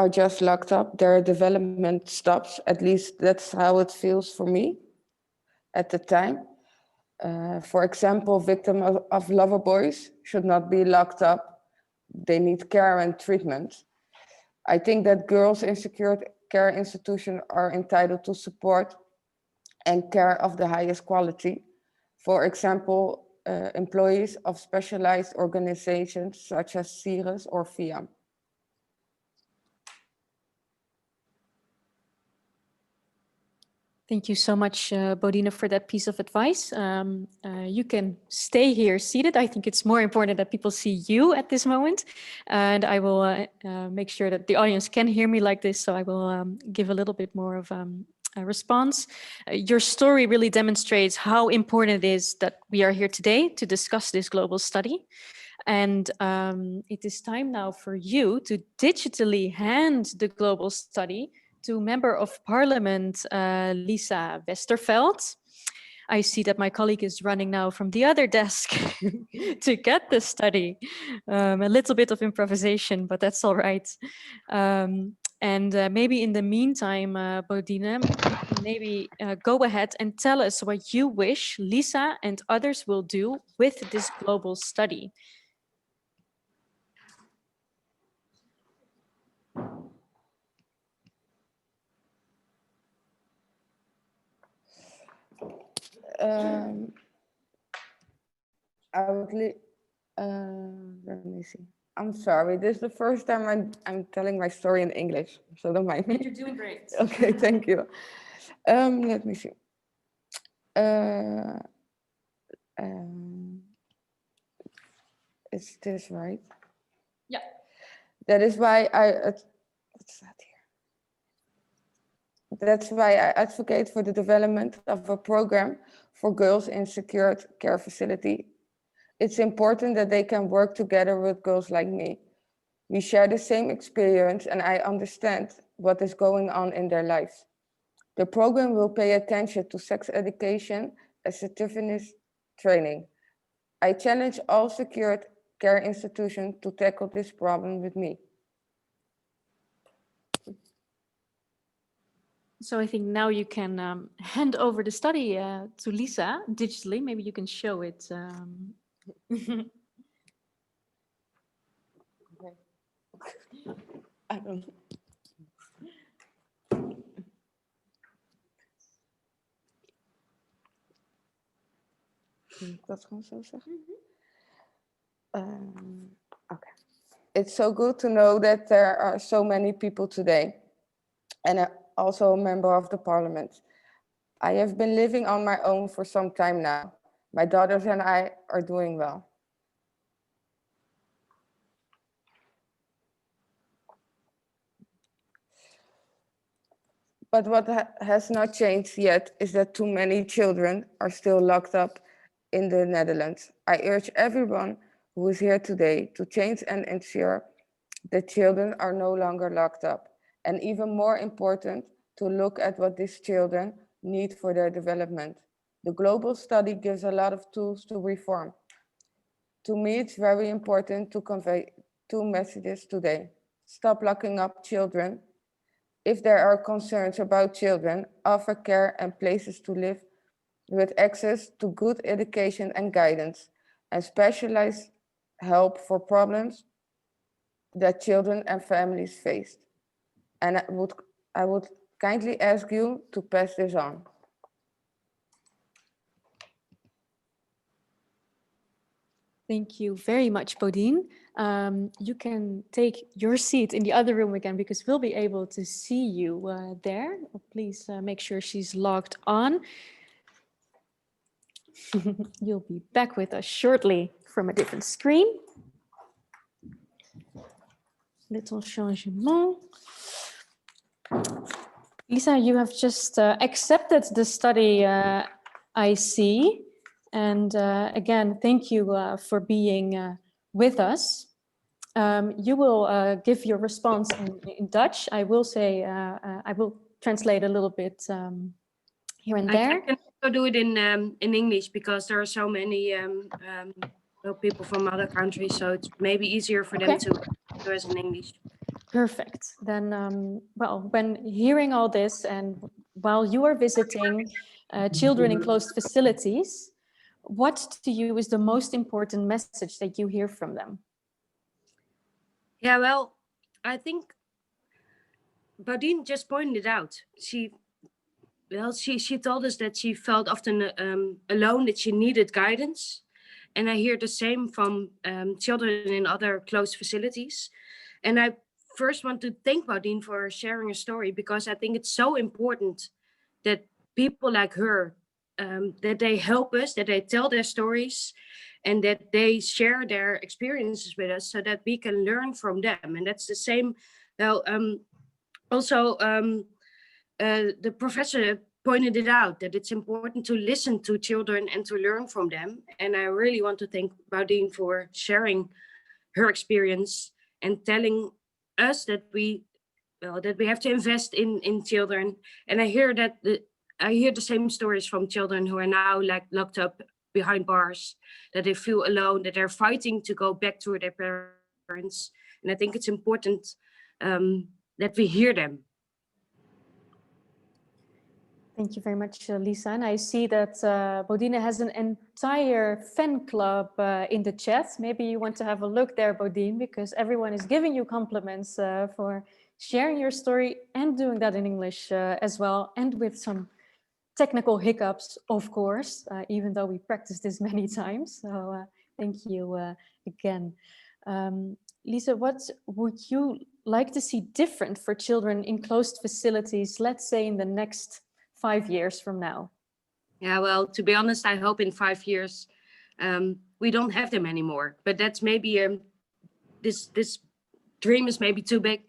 just locked up, their development stops. At least that's how it feels for me at the time. For example, victims of lover boys should not be locked up. They need care and treatment. I think that girls in secured care institutions are entitled to support and care of the highest quality. For example, employees of specialized organizations such as CIRES or VN. Thank you so much, Bodine, for that piece of advice. You can stay here seated. I think it's more important that people see you at this moment. And I will make sure that the audience can hear me like this. So I will give a little bit more of a response. Your story really demonstrates how important it is that we are here today to discuss this global study. And it is time now for you to digitally hand the global study to Member of Parliament Lisa Westerveld. I see that my colleague is running now from the other desk to get the study. A little bit of improvisation, but that's all right. And maybe in the meantime, Bodine, maybe go ahead and tell us what you wish Lisa and others will do with this global study. I would let me see. I'm sorry, this is the first time I'm telling my story in English, so don't mind me. You're doing great. Okay, thank you. Let me see. Is this right? Yeah. That is why what's that here? That's why I advocate for the development of a program for girls in secured care facility. It's important that they can work together with girls like me. We share the same experience and I understand what is going on in their lives. The program will pay attention to sex education and certificate training. I challenge all secured care institutions to tackle this problem with me. So I think now you can hand over the study to Lisa digitally. Maybe you can show it. I don't know. Dat gewoon zo zeggen. Okay. It's so good to know that there are so many people today, and also a member of the parliament. I have been living on my own for some time now. My daughters and I are doing well. But what has not changed yet is that too many children are still locked up in the Netherlands. I urge everyone who is here today to change and ensure that children are no longer locked up. And even more important, to look at what these children need for their development. The global study gives a lot of tools to reform. To me, it's very important to convey two messages today. Stop locking up children. If there are concerns about children, offer care and places to live with access to good education and guidance, and specialized help for problems that children and families face. And I would kindly ask you to pass this on. Thank you very much, Bodine. You can take your seat in the other room again because we'll be able to see you there. Please make sure she's logged on. You'll be back with us shortly from a different screen. Little changement. Lisa, you have just accepted the study I see. And again, thank you for being with us. You will give your response in Dutch. I will say, I will translate a little bit here and there. I can also do it in English because there are so many people from other countries, so it's maybe easier for them to do it in English. Perfect. Then, well, when hearing all this and while you are visiting children in closed facilities, what to you is the most important message that you hear from them? Yeah, well, I think Bodine just pointed out. She told us that she felt often alone, that she needed guidance. And I hear the same from children in other closed facilities. And I first want to thank Bodine for sharing a story, because I think it's so important that people like her, that they help us, that they tell their stories, and that they share their experiences with us so that we can learn from them. And that's the same. Well, also, the professor pointed it out, that it's important to listen to children and to learn from them. And I really want to thank Bodine for sharing her experience and telling us that we have to invest in children. And I hear the same stories from children who are now locked up behind bars, that they feel alone, that they're fighting to go back to their parents. And I think it's important that we hear them. Thank you very much, Lisa. And I see that Bodine has an entire fan club in the chat. Maybe you want to have a look there, Bodine, because everyone is giving you compliments for sharing your story and doing that in English as well, and with some technical hiccups, of course, even though we practiced this many times. So thank you again. Lisa, what would you like to see different for children in closed facilities, let's say in the next 5 years from now? Yeah, well, to be honest, I hope in 5 years we don't have them anymore. But that's maybe this dream is maybe too big.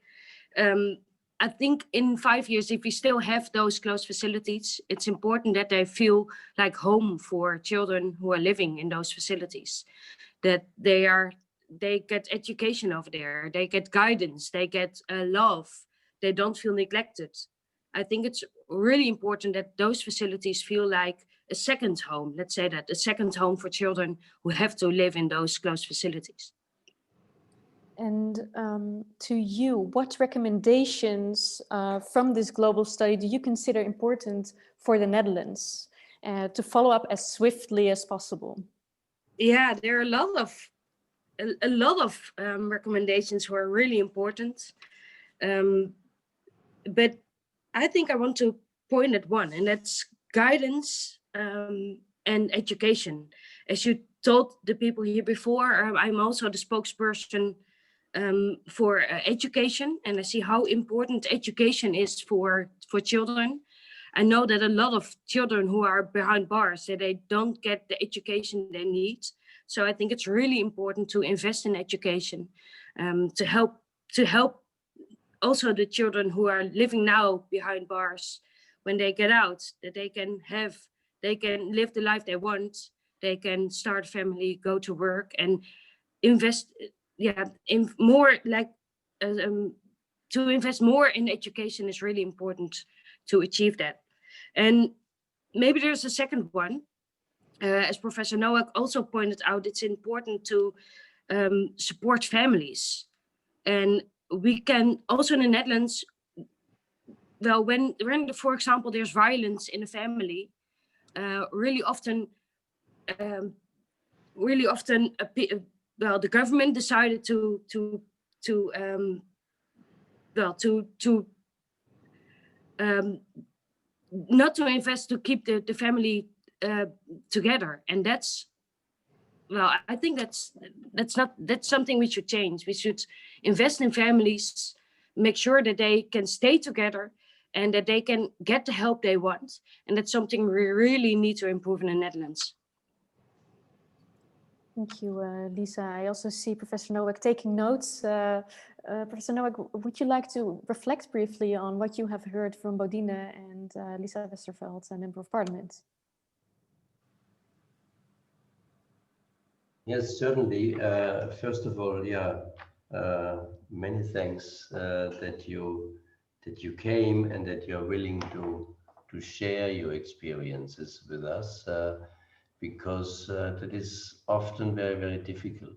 I think in 5 years, if we still have those closed facilities, it's important that they feel like home for children who are living in those facilities. That they get education over there, they get guidance, they get love, they don't feel neglected. I think it's really important that those facilities feel like a second home, let's say that, a second home for children who have to live in those closed facilities. And to you, what recommendations from this global study do you consider important for the Netherlands to follow up as swiftly as possible? Yeah, there are a lot of recommendations who are really important. But I think I want to point at one, and that's guidance and education. As you told the people here before, I'm also the spokesperson for education, and I see how important education is for children. I know that a lot of children who are behind bars, that they don't get the education they need. So I think it's really important to invest in education to help also the children who are living now behind bars, when they get out, that they can live the life they want, they can start a family, go to work, and invest in more, like to invest more in education is really important to achieve that. And maybe there's a second one. As Professor Nowak also pointed out, it's important to support families. And we can also in the Netherlands, well, when for example, there's violence in a family, really often, the government decided not to invest to keep the family together, and I think that's something we should change. We should invest in families, make sure that they can stay together and that they can get the help they want, and that's something we really need to improve in the Netherlands. Thank you, Lisa. I also see Professor Nowak taking notes. Professor Nowak, would you like to reflect briefly on what you have heard from Bodine and Lisa Westerveld, a Member of Parliament? Yes, certainly. First of all, many thanks that you came and that you're willing to share your experiences with us. Because that is often very, very difficult.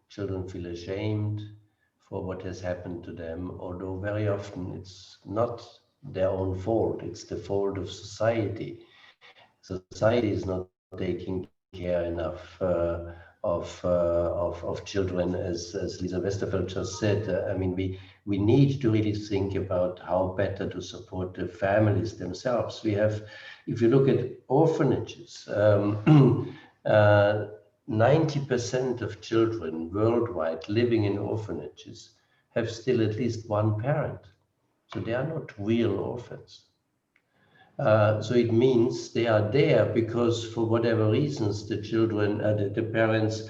Children feel ashamed for what has happened to them, although very often it's not their own fault, it's the fault of society. Society is not taking care enough of children, as Lisa Westerveld just said. I mean, we need to really think about how better to support the families themselves. We have, if you look at orphanages, 90% of children worldwide living in orphanages have still at least one parent. So they are not real orphans. So it means they are there because for whatever reasons the children, the parents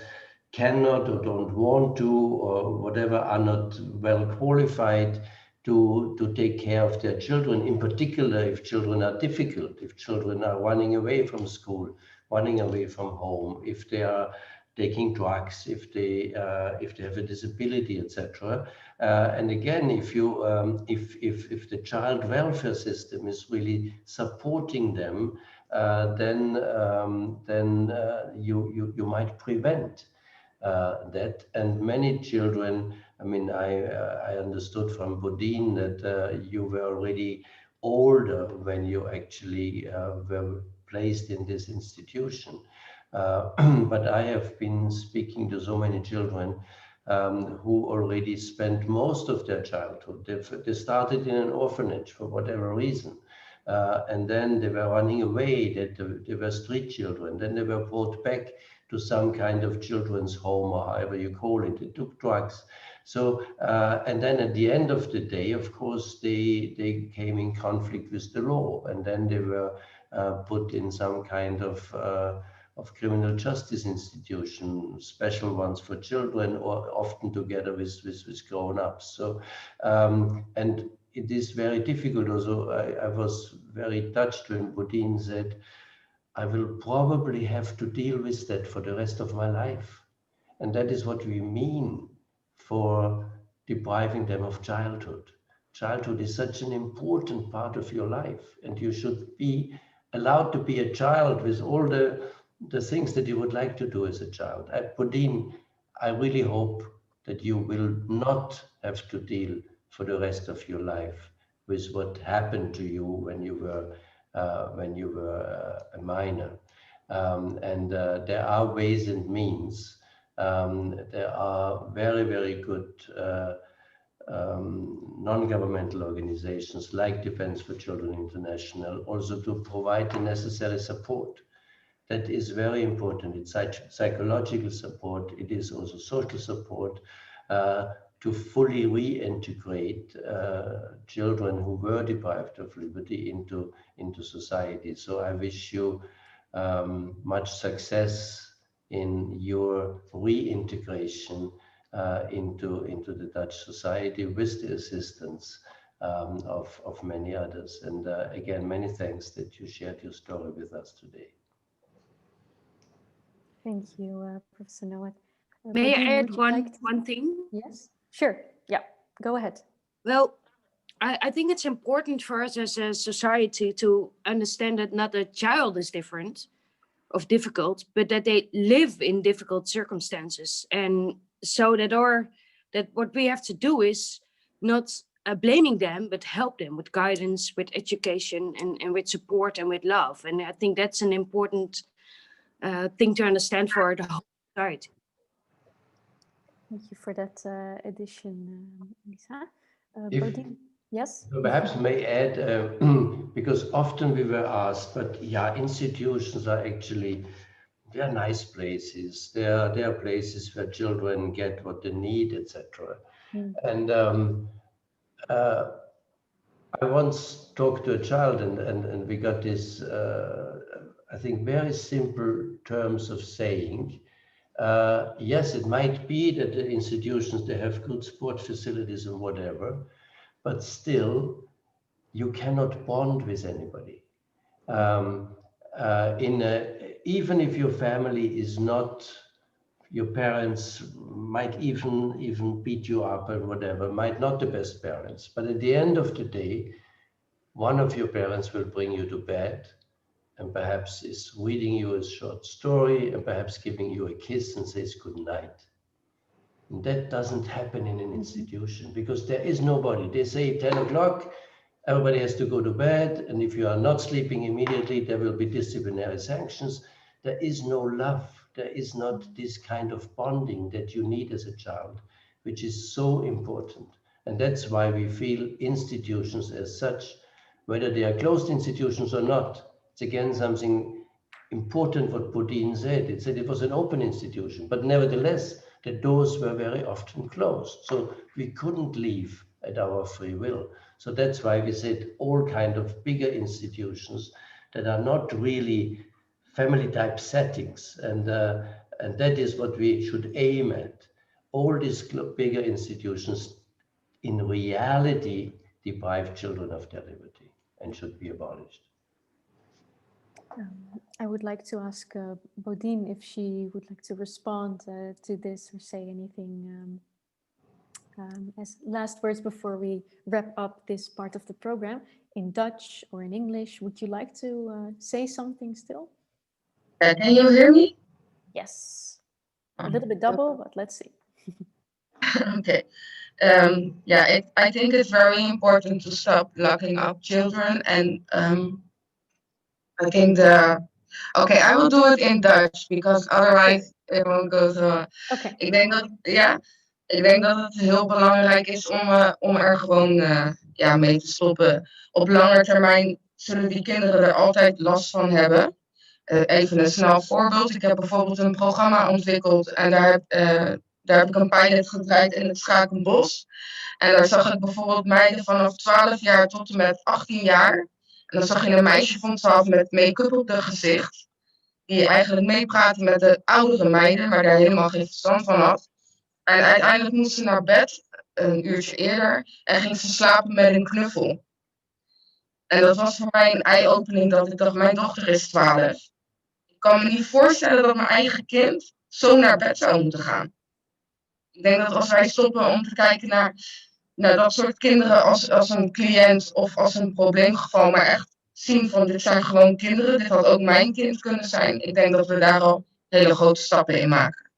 cannot or don't want to or whatever, are not well qualified to take care of their children, in particular if children are difficult, if children are running away from school, running away from home, if they are taking drugs, if they have a disability, etc. And again, if the child welfare system is really supporting them, then you might prevent that. And many children, I mean, I understood from Bodine that you were already older when you actually were placed in this institution. But I have been speaking to so many children who already spent most of their childhood. They started in an orphanage for whatever reason. And then they were running away, they were street children. Then they were brought back to some kind of children's home, or however you call it. They took drugs. So, and then at the end of the day, of course, they came in conflict with the law, and then they were put in some kind of criminal justice institution, special ones for children, or often together with grown-ups. So, and it is very difficult. Also, I was very touched when Bodine said, I will probably have to deal with that for the rest of my life. And that is what we mean for depriving them of childhood. Childhood is such an important part of your life, and you should be allowed to be a child with all the things that you would like to do as a child. At Bodine, I really hope that you will not have to deal for the rest of your life with what happened to you when you were a minor. There are ways and means. There are very, very good non-governmental organizations like Defense for Children International, also to provide the necessary support. That is very important. It's psychological support. It is also social support to fully reintegrate children who were deprived of liberty into society. So I wish you much success in your reintegration into the Dutch society with the assistance of many others. And again, many thanks that you shared your story with us today. Thank you, Professor Nowak. May Bodine, I add would you like to- one thing? Yes, sure. Yeah, go ahead. Well, I think it's important for us as a society to understand that not a child is different of difficult, but that they live in difficult circumstances. And so that what we have to do is not blaming them, but help them with guidance, with education, and with support and with love. And I think that's an important thing to understand for the whole society. Thank you for that addition, Lisa. If- Bodine, yes? Perhaps may add, because often we were asked, but yeah, institutions are actually, they are nice places. They are places where children get what they need, etc. And I once talked to a child and we got this, I think, very simple terms of saying, yes, it might be that the institutions, they have good sport facilities and whatever, but still you cannot bond with anybody. Even if your family is not, your parents might even beat you up and whatever, might not the best parents, but at the end of the day, one of your parents will bring you to bed and perhaps is reading you a short story and perhaps giving you a kiss and says good night. And that doesn't happen in an institution because there is nobody. They say 10 o'clock, everybody has to go to bed. And if you are not sleeping immediately, there will be disciplinary sanctions. There is no love. There is not this kind of bonding that you need as a child, which is so important. And that's why we feel institutions as such, whether they are closed institutions or not. It's again something important what Bodine said. It said it was an open institution, but nevertheless, the doors were very often closed. So we couldn't leave at our free will. So that's why we said all kind of bigger institutions that are not really family type settings. And that is what we should aim at. All these bigger institutions in reality deprive children of their liberty and should be abolished. I would like to ask Bodine if she would like to respond to this or say anything as last words before we wrap up this part of the program in Dutch or in English. Would you like to say something still? Can you hear me? Yes, a little bit double, but let's see. Okay. I think it's very important to stop locking up children. And I think okay, I will do it in Dutch because otherwise it won't go so. Okay. Ik denk dat het heel belangrijk is om er gewoon mee te stoppen. Op lange termijn zullen die kinderen er altijd last van hebben. Even een snel voorbeeld. Ik heb bijvoorbeeld een programma ontwikkeld en daar heb ik een pilot gedraaid in het Schakenbos. En daar zag ik bijvoorbeeld meiden vanaf 12 jaar tot en met 18 jaar En dan zag je een meisje van 12 met make-up op haar gezicht, die eigenlijk meepraatte met de oudere meiden, maar daar helemaal geen verstand van had. En uiteindelijk moest ze naar bed, een uurtje eerder, en ging ze slapen met een knuffel. En dat was voor mij een eye-opening dat ik dacht, mijn dochter is 12. Ik kan me niet voorstellen dat mijn eigen kind zo naar bed zou moeten gaan. Ik denk dat als wij stoppen om te kijken naar dat soort kinderen als een cliënt of als een probleemgeval, maar echt zien van dit zijn gewoon kinderen, dit had ook mijn kind kunnen zijn. Ik denk dat we daar al hele grote stappen in maken.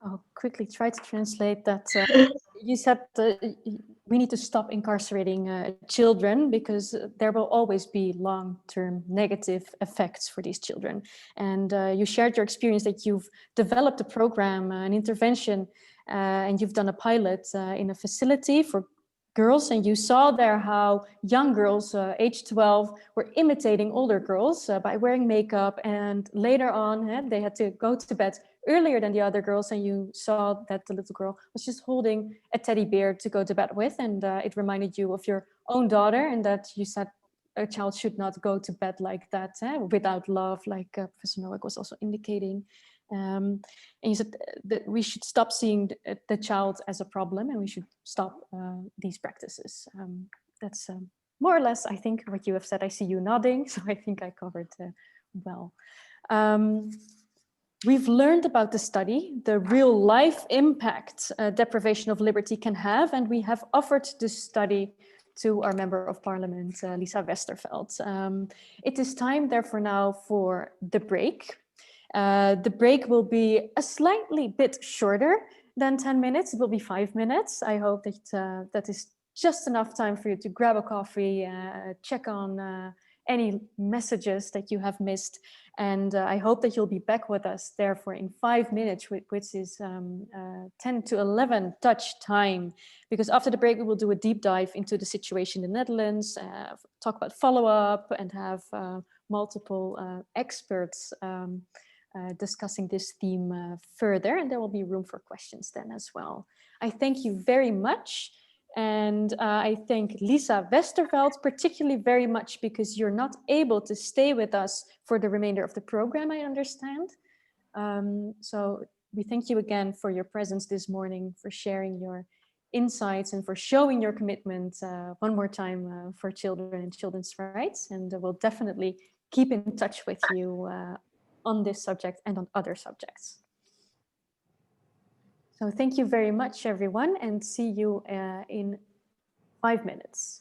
I'll quickly try to translate that. You said we need to stop incarcerating children because there will always be long-term negative effects for these children. And you shared your experience that you've developed a program, an intervention, and you've done a pilot in a facility for girls, and you saw there how young girls, age 12, were imitating older girls by wearing makeup, and later on they had to go to bed earlier than the other girls, and you saw that the little girl was just holding a teddy bear to go to bed with, and it reminded you of your own daughter, and that you said a child should not go to bed like that without love, like Professor Nowak was also indicating. And you said that we should stop seeing the child as a problem, and we should stop these practices. That's more or less, I think, what you have said. I see you nodding, so I think I covered well. We've learned about the study, the real life impact deprivation of liberty can have, and we have offered this study to our Member of Parliament, Lisa Westerveld. It is time, therefore, now for the break. The break will be a slightly bit shorter than 10 minutes. It will be 5 minutes. I hope that that is just enough time for you to grab a coffee, check on any messages that you have missed. And I hope that you'll be back with us therefore in 5 minutes, which is 10 to 11 Dutch time. Because after the break, we will do a deep dive into the situation in the Netherlands, talk about follow-up, and have multiple experts discussing this theme further. And there will be room for questions then as well. I thank you very much. And I thank Lisa Westerveld particularly very much because you're not able to stay with us for the remainder of the program, I understand. So we thank you again for your presence this morning, for sharing your insights and for showing your commitment one more time for children and children's rights. And we'll definitely keep in touch with you on this subject and on other subjects. So thank you very much, everyone, and see you in 5 minutes.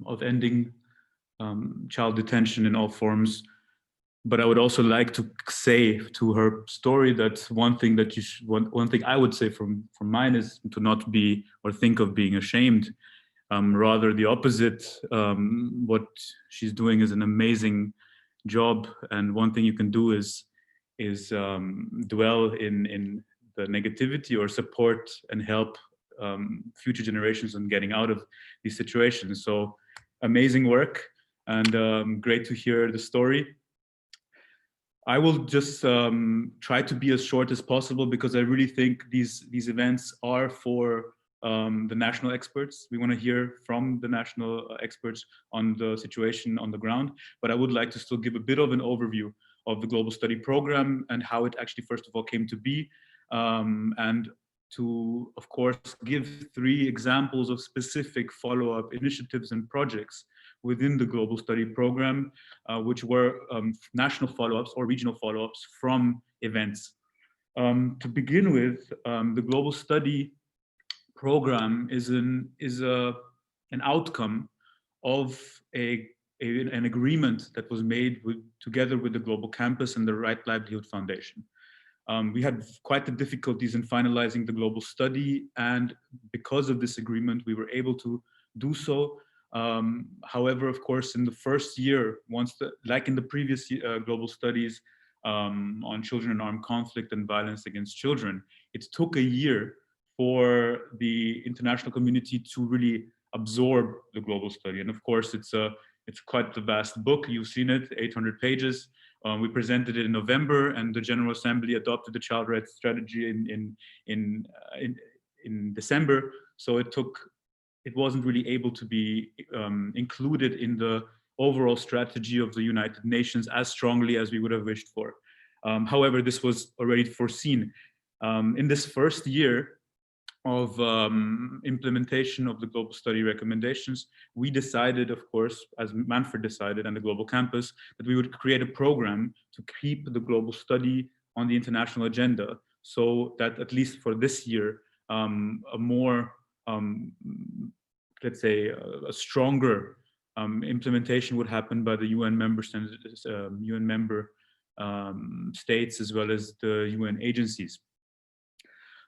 Of ending child detention in all forms. But I would also like to say to her story that one thing that one thing I would say from mine is to not be or think of being ashamed. Rather the opposite. What she's doing is an amazing job, and one thing you can do is dwell in the negativity or support and help future generations in getting out of these situations. So amazing work, and great to hear the story. I will just try to be as short as possible because I really think these events are for the national experts. We want to hear from the national experts on the situation on the ground, but I would like to still give a bit of an overview of the Global Study Program and how it actually first of all came to be, and to, of course, give 3 examples of specific follow-up initiatives and projects within the Global Study program, which were national follow-ups or regional follow-ups from events. To begin with, the Global Study program is an outcome of an agreement that was made together with the Global Campus and the Right Livelihood Foundation. We had quite the difficulties in finalizing the Global Study, and because of this agreement, we were able to do so. However, of course, in the first year, like in the previous Global Studies on children in armed conflict and violence against children, it took a year for the international community to really absorb the Global Study. And of course, it's quite a vast book. You've seen it, 800 pages. We presented it in November, and the General Assembly adopted the child rights strategy in December. So it wasn't really able to be included in the overall strategy of the United Nations as strongly as we would have wished for. However, this was already foreseen. In this first year of implementation of the Global Study recommendations, we decided, of course, as Manfred decided and the Global Campus, that we would create a program to keep the Global Study on the international agenda, so that at least for this year, a more, let's say, a stronger implementation would happen by the UN member states as well as the UN agencies.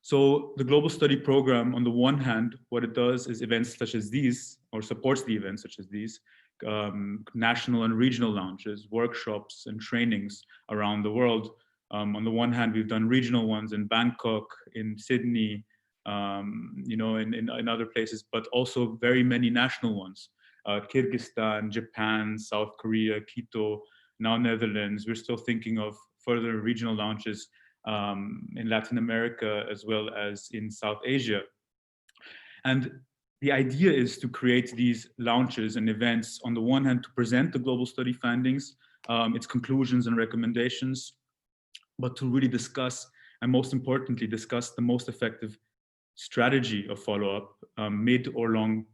So the Global Study program, on the one hand, what it does is events such as these, or supports the events such as these, national and regional launches, workshops and trainings around the world. On the one hand, we've done regional ones in Bangkok, in Sydney, in other places, but also very many national ones. Kyrgyzstan, Japan, South Korea, Quito, now Netherlands. We're still thinking of further regional launches in Latin America as well as in South Asia. And the idea is to create these launches and events, on the one hand, to present the Global Study findings, its conclusions and recommendations, but to really discuss, and most importantly, discuss the most effective strategy of follow-up, mid or long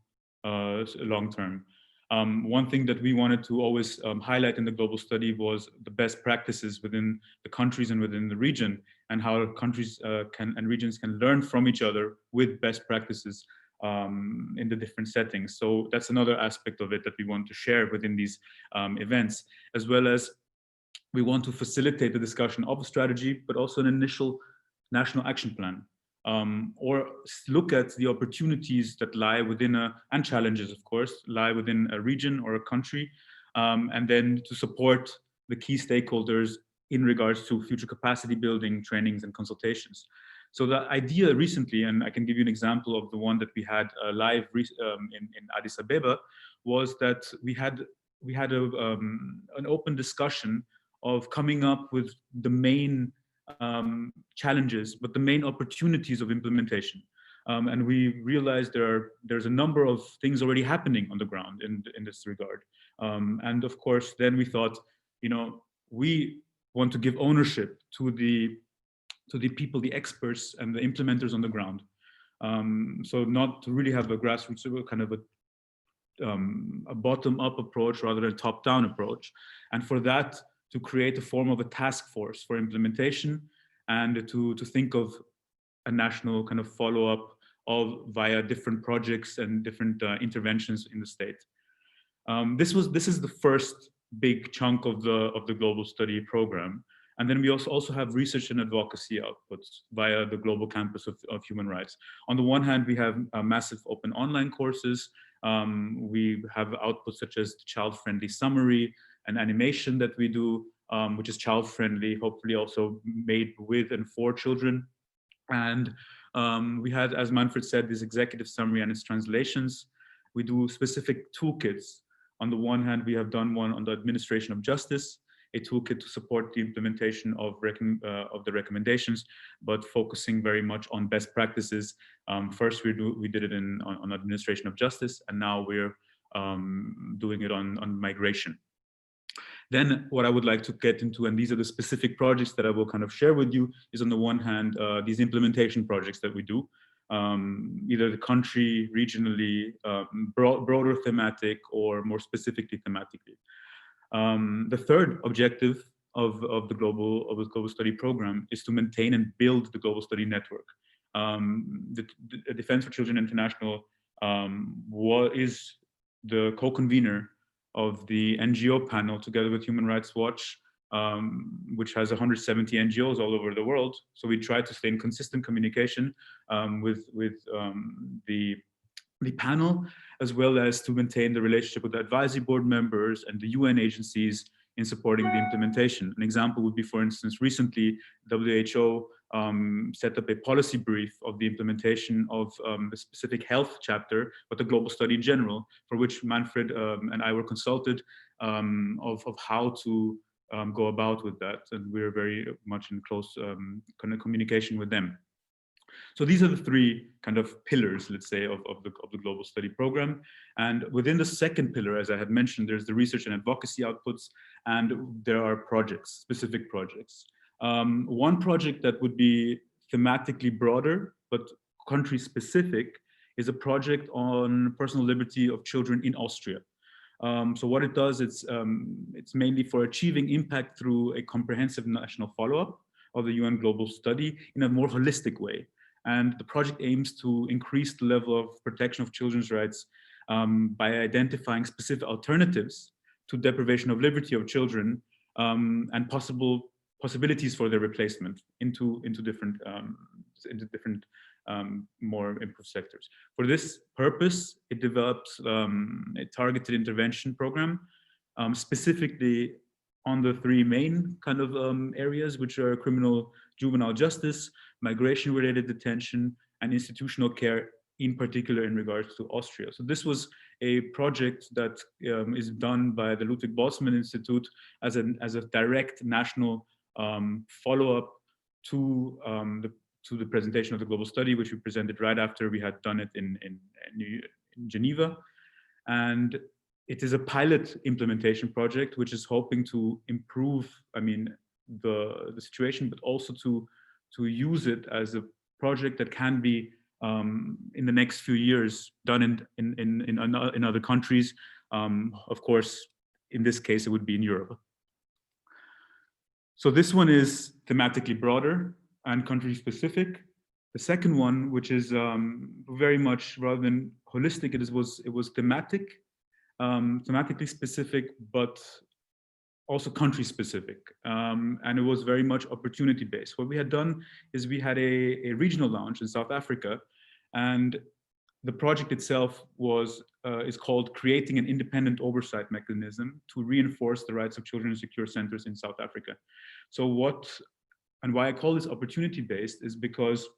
term. One thing that we wanted to always highlight in the Global Study was the best practices within the countries and within the region, and how countries and regions can learn from each other with best practices in the different settings. So that's another aspect of it that we want to share within these events, as well as we want to facilitate the discussion of a strategy, but also an initial national action plan. Or look at the opportunities that lie within and challenges, of course, lie within a region or a country, and then to support the key stakeholders in regards to future capacity building, trainings, and consultations. So the idea recently, and I can give you an example of the one that we had live in Addis Ababa, was that we had an open discussion of coming up with the main challenges, but the main opportunities of implementation. And we realized there's a number of things already happening on the ground in this regard. And of course, then we thought, we want to give ownership to the people, the experts and the implementers on the ground. So not to really have a grassroots, kind of a bottom-up approach rather than a top-down approach. And for that, to create a form of a task force for implementation, and to think of a national kind of follow-up via different projects and different interventions in the state. This is the first big chunk of the Global Study program. And then we also have research and advocacy outputs via the Global Campus of Human Rights. On the one hand, we have massive open online courses. We have outputs such as the child-friendly summary, an animation that we do, which is child-friendly, hopefully also made with and for children. And we had, as Manfred said, this executive summary and its translations. We do specific toolkits. On the one hand, we have done one on the administration of justice, a toolkit to support the implementation of the recommendations, but focusing very much on best practices. First, we did it on administration of justice, and now we're doing it on migration. Then what I would like to get into, and these are the specific projects that I will kind of share with you, is on the one hand, these implementation projects that we do. either the country, regionally, broader thematic, or more specifically thematically. The third objective of the global study program is to maintain and build the global study network. The Defense for Children International is the co-convener of the NGO panel together with Human Rights Watch, which has 170 NGOs all over the world. So we try to stay in consistent communication with the panel, as well as to maintain the relationship with the advisory board members and the UN agencies in supporting the implementation. An example would be, for instance, recently WHO set up a policy brief of the implementation of the specific health chapter, but the global study in general, for which Manfred and I were consulted of how to go about with that. And we're very much in close kind of communication with them. So these are the three kind of pillars, let's say, of the global study program. And within the second pillar, as I had mentioned, there's the research and advocacy outputs, and there are projects, specific projects. One project that would be thematically broader, but country specific, is a project on personal liberty of children in Austria. So what it does, it's mainly for achieving impact through a comprehensive national follow-up of the UN global study in a more holistic way. And the project aims to increase the level of protection of children's rights by identifying specific alternatives to deprivation of liberty of children and possibilities for their replacement into different more improved sectors. For this purpose, it develops a targeted intervention program, specifically on the three main kind of areas, which are criminal juvenile justice, migration-related detention, and institutional care, in particular in regards to Austria. So this was a project that is done by the Ludwig Boltzmann Institute as a direct national follow-up to the presentation of the global study, which we presented right after we had done it in Geneva. And it is a pilot implementation project, which is hoping to improve, the situation, but also to use it as a project that can be in the next few years done in other countries. Of course, in this case, it would be in Europe. So this one is thematically broader and country specific. The second one, which is very much, rather than holistic, it was thematically specific, but also country specific. And it was very much opportunity based. What we had done is we had a regional launch in South Africa, and the project itself is called Creating an Independent Oversight Mechanism to Reinforce the Rights of Children in Secure Centers in South Africa. So why I call this opportunity based is because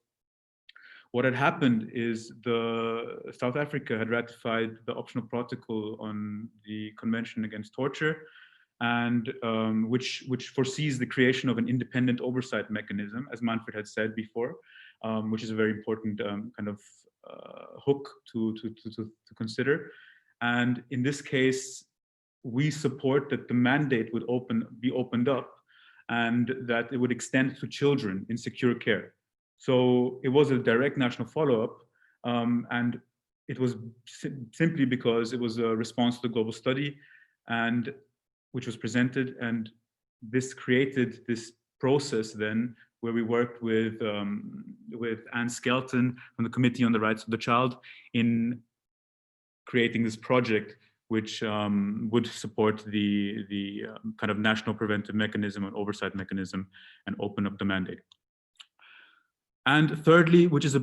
what had happened is South Africa had ratified the optional protocol on the Convention Against Torture, and which foresees the creation of an independent oversight mechanism, as Manfred had said before, which is a very important kind of hook to consider. And in this case, we support that the mandate would be opened up, and that it would extend to children in secure care. So it was a direct national follow-up, and it was simply because it was a response to the global study, and which was presented, and this created this process then where we worked with Anne Skelton from the Committee on the Rights of the Child in creating this project, which would support the kind of national preventive mechanism and oversight mechanism and open up the mandate. And thirdly, which is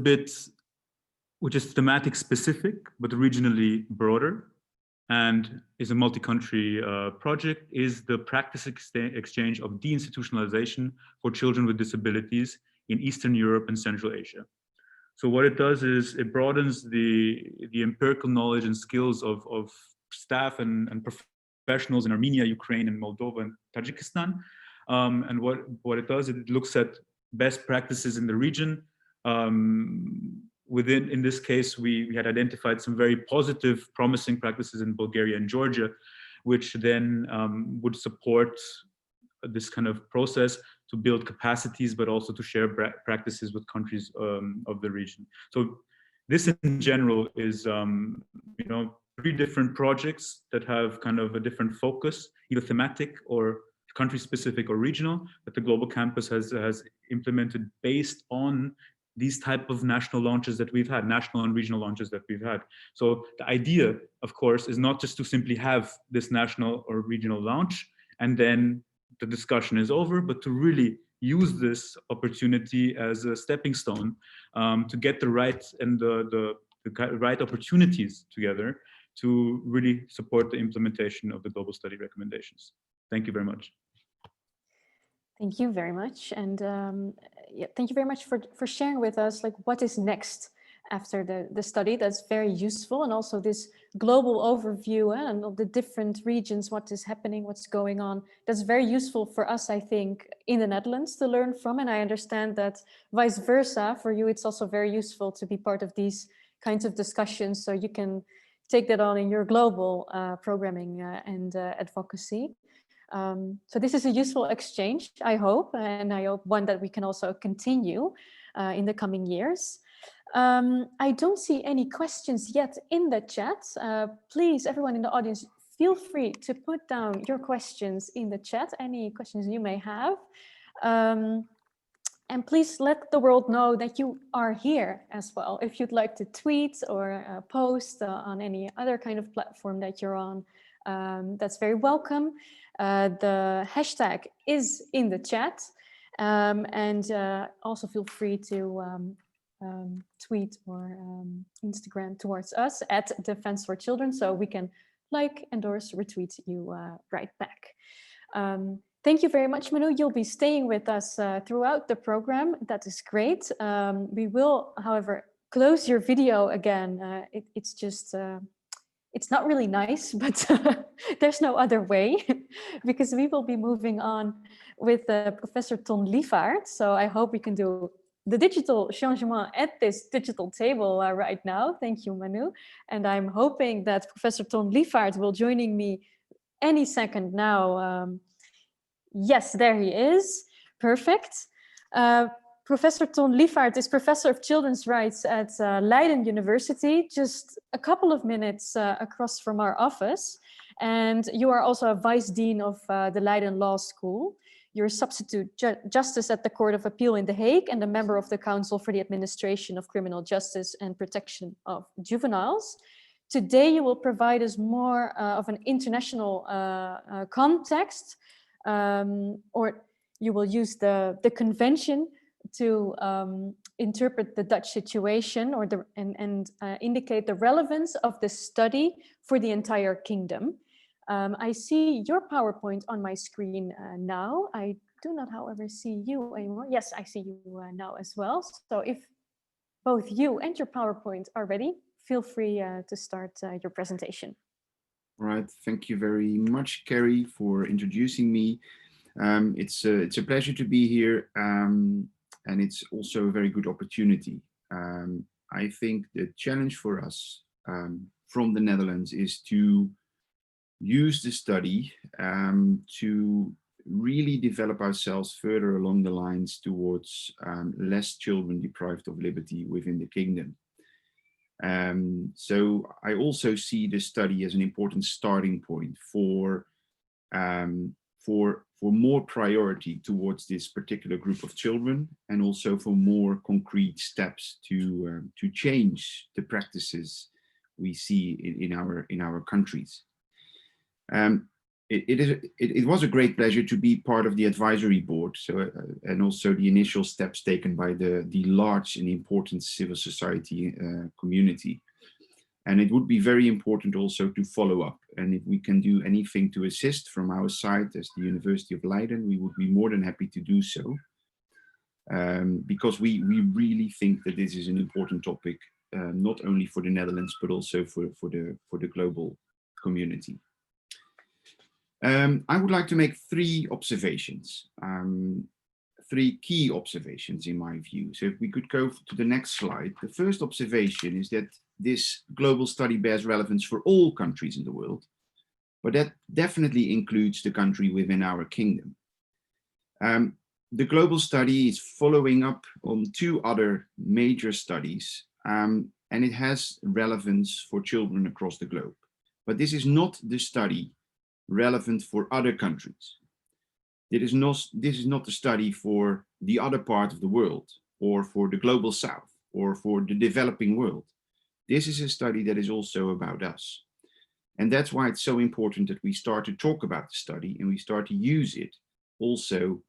thematic specific, but regionally broader, and is a multi-country project, is the practice exchange of deinstitutionalization for children with disabilities in Eastern Europe and Central Asia. So what it does is it broadens the empirical knowledge and skills of staff and professionals in Armenia, Ukraine, and Moldova and Tajikistan. And what it does, it looks at best practices in the region. In this case, we had identified some very positive, promising practices in Bulgaria and Georgia, which then would support this kind of process to build capacities, but also to share practices with countries of the region. So this in general is, 3 different projects that have kind of a different focus, either thematic or country specific or regional, that the Global Campus has implemented based on these type of national launches that we've had, national and regional launches that we've had. So the idea, of course, is not just to simply have this national or regional launch and then the discussion is over, but to really use this opportunity as a stepping stone to get the right and the right opportunities together to really support the implementation of the global study recommendations. Thank you very much. Thank you very much. And yeah, thank you very much for sharing with us like what is next after the study. That's very useful. And also this global overview and of the different regions, what is happening, what's going on. That's very useful for us, I think, in the Netherlands to learn from. And I understand that vice versa, for you, it's also very useful to be part of these kinds of discussions. So you can take that on in your global programming and advocacy. So this is a useful exchange, I hope, and I hope one that we can also continue in the coming years. I don't see any questions yet in the chat. Please, everyone in the audience, feel free to put down your questions in the chat, any questions you may have. And please let the world know that you are here as well. If you'd like to tweet or post on any other kind of platform that you're on, that's very welcome. The hashtag is in the chat, and also feel free to tweet or Instagram towards us at Defense for Children, so we can like, endorse, retweet you right back. Thank you very much, Manu. You'll be staying with us throughout the program. That is great. We will, however, close your video again. It's just, it's not really nice, but there's no other way because we will be moving on with Professor Ton Liefvaart. So I hope we can do the digital changement at this digital table right now. Thank you, Manu. And I'm hoping that Professor Ton Liefvaart will joining me any second now. Yes, there he is. Perfect. Professor Ton Liefvaart is Professor of Children's Rights at Leiden University, just a couple of minutes across from our office. And you are also a Vice Dean of the Leiden Law School. You're a substitute justice at the Court of Appeal in The Hague and a member of the Council for the Administration of Criminal Justice and Protection of Juveniles. Today, you will provide us more of an international context, or you will use the convention to interpret the Dutch situation or and indicate the relevance of the study for the entire kingdom. I see your PowerPoint on my screen now. I do not, however, see you anymore. Yes, I see you now as well. So if both you and your PowerPoint are ready, feel free to start your presentation. All right, thank you very much, Carrie, for introducing me. It's a pleasure to be here, and it's also a very good opportunity. I think the challenge for us from the Netherlands is to use the study to really develop ourselves further along the lines towards less children deprived of liberty within the kingdom. So I also see this study as an important starting point for more priority towards this particular group of children, and also for more concrete steps to change the practices we see in our countries. It was a great pleasure to be part of the advisory board, so and also the initial steps taken by the large and important civil society community. And it would be very important also to follow up. And if we can do anything to assist from our side as the University of Leiden, we would be more than happy to do so. Because we really think that this is an important topic, not only for the Netherlands, but also for the global community. I would like to make 3 observations, 3 key observations in my view. So if we could go to the next slide. The first observation is that this global study bears relevance for all countries in the world, but that definitely includes the country within our kingdom. The global study is following up on 2 other major studies, and it has relevance for children across the globe. But this is not the study relevant for other countries. This is not the study for the other part of the world, or for the global south, or for the developing world. This is a study that is also about us. And that's why it's so important that we start to talk about the study and we start to use it also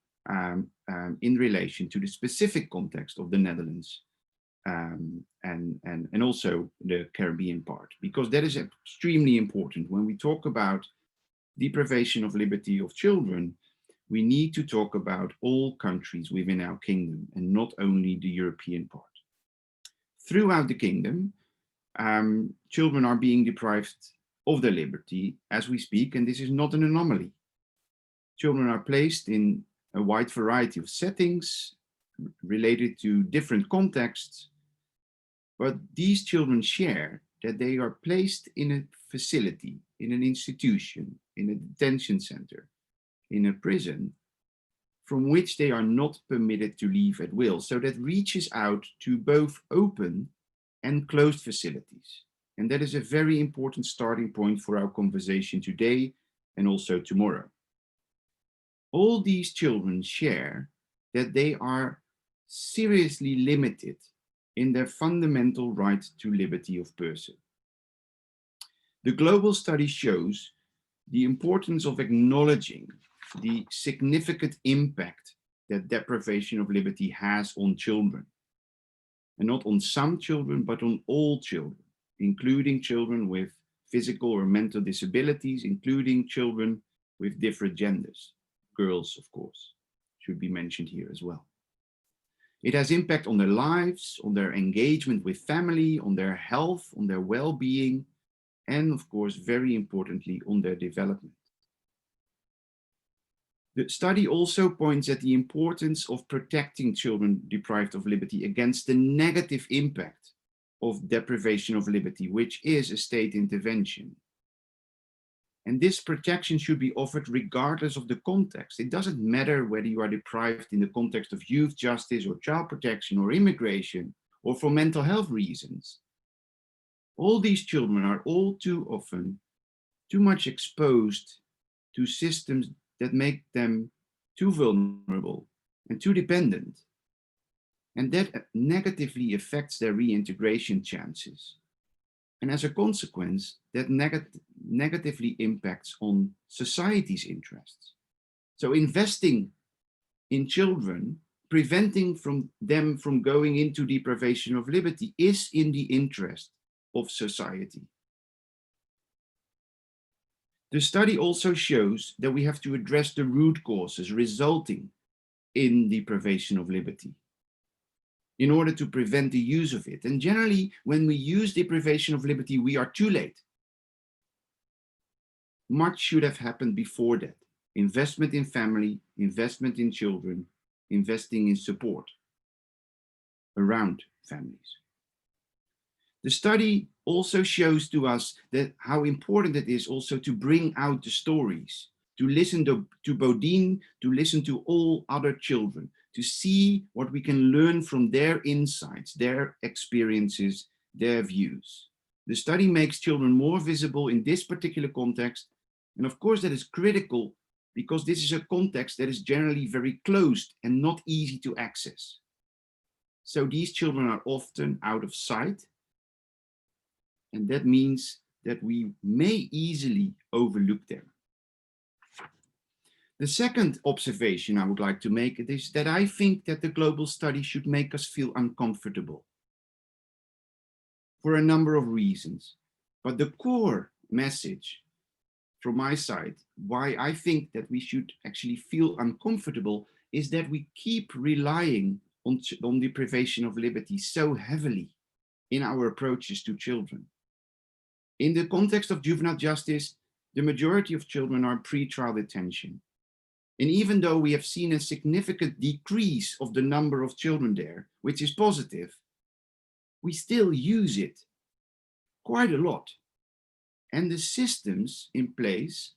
in relation to the specific context of the Netherlands and also the Caribbean part, because that is extremely important. When we talk about deprivation of liberty of children, we need to talk about all countries within our kingdom and not only the European part. Throughout the kingdom, children are being deprived of their liberty as we speak, and this is not an anomaly. Children are placed in a wide variety of settings related to different contexts, but these children share that they are placed in a facility, in an institution, in a detention center, in a prison, from which they are not permitted to leave at will. So that reaches out to both open and closed facilities. And that is a very important starting point for our conversation today and also tomorrow. All these children share that they are seriously limited in their fundamental right to liberty of person. The global study shows the importance of acknowledging the significant impact that deprivation of liberty has on children. And not on some children, but on all children, including children with physical or mental disabilities, including children with different genders. Girls, of course, should be mentioned here as well. It has impact on their lives, on their engagement with family, on their health, on their well-being, and of course, very importantly, on their development. The study also points at the importance of protecting children deprived of liberty against the negative impact of deprivation of liberty, which is a state intervention. And this protection should be offered regardless of the context. It doesn't matter whether you are deprived in the context of youth justice or child protection or immigration or for mental health reasons. All these children are all too often too much exposed to systems that make them too vulnerable and too dependent. And that negatively affects their reintegration chances. And as a consequence, that negatively impacts on society's interests. So investing in children, preventing them from going into deprivation of liberty is in the interest of society. The study also shows that we have to address the root causes resulting in deprivation of liberty in order to prevent the use of it. And generally, when we use deprivation of liberty, we are too late. Much should have happened before that. Investment in family, investment in children, investing in support around families. The study also shows to us that how important it is also to bring out the stories, to listen to Bodine, to listen to all other children, to see what we can learn from their insights, their experiences, their views. The study makes children more visible in this particular context. And of course, that is critical because this is a context that is generally very closed and not easy to access. So these children are often out of sight. And that means that we may easily overlook them. The second observation I would like to make is that I think that the global study should make us feel uncomfortable for a number of reasons. But the core message from my side, why I think that we should actually feel uncomfortable, is that we keep relying on deprivation of liberty so heavily in our approaches to children. In the context of juvenile justice, the majority of children are in pre-trial detention. And even though we have seen a significant decrease of the number of children there, which is positive, we still use it quite a lot. And the systems in place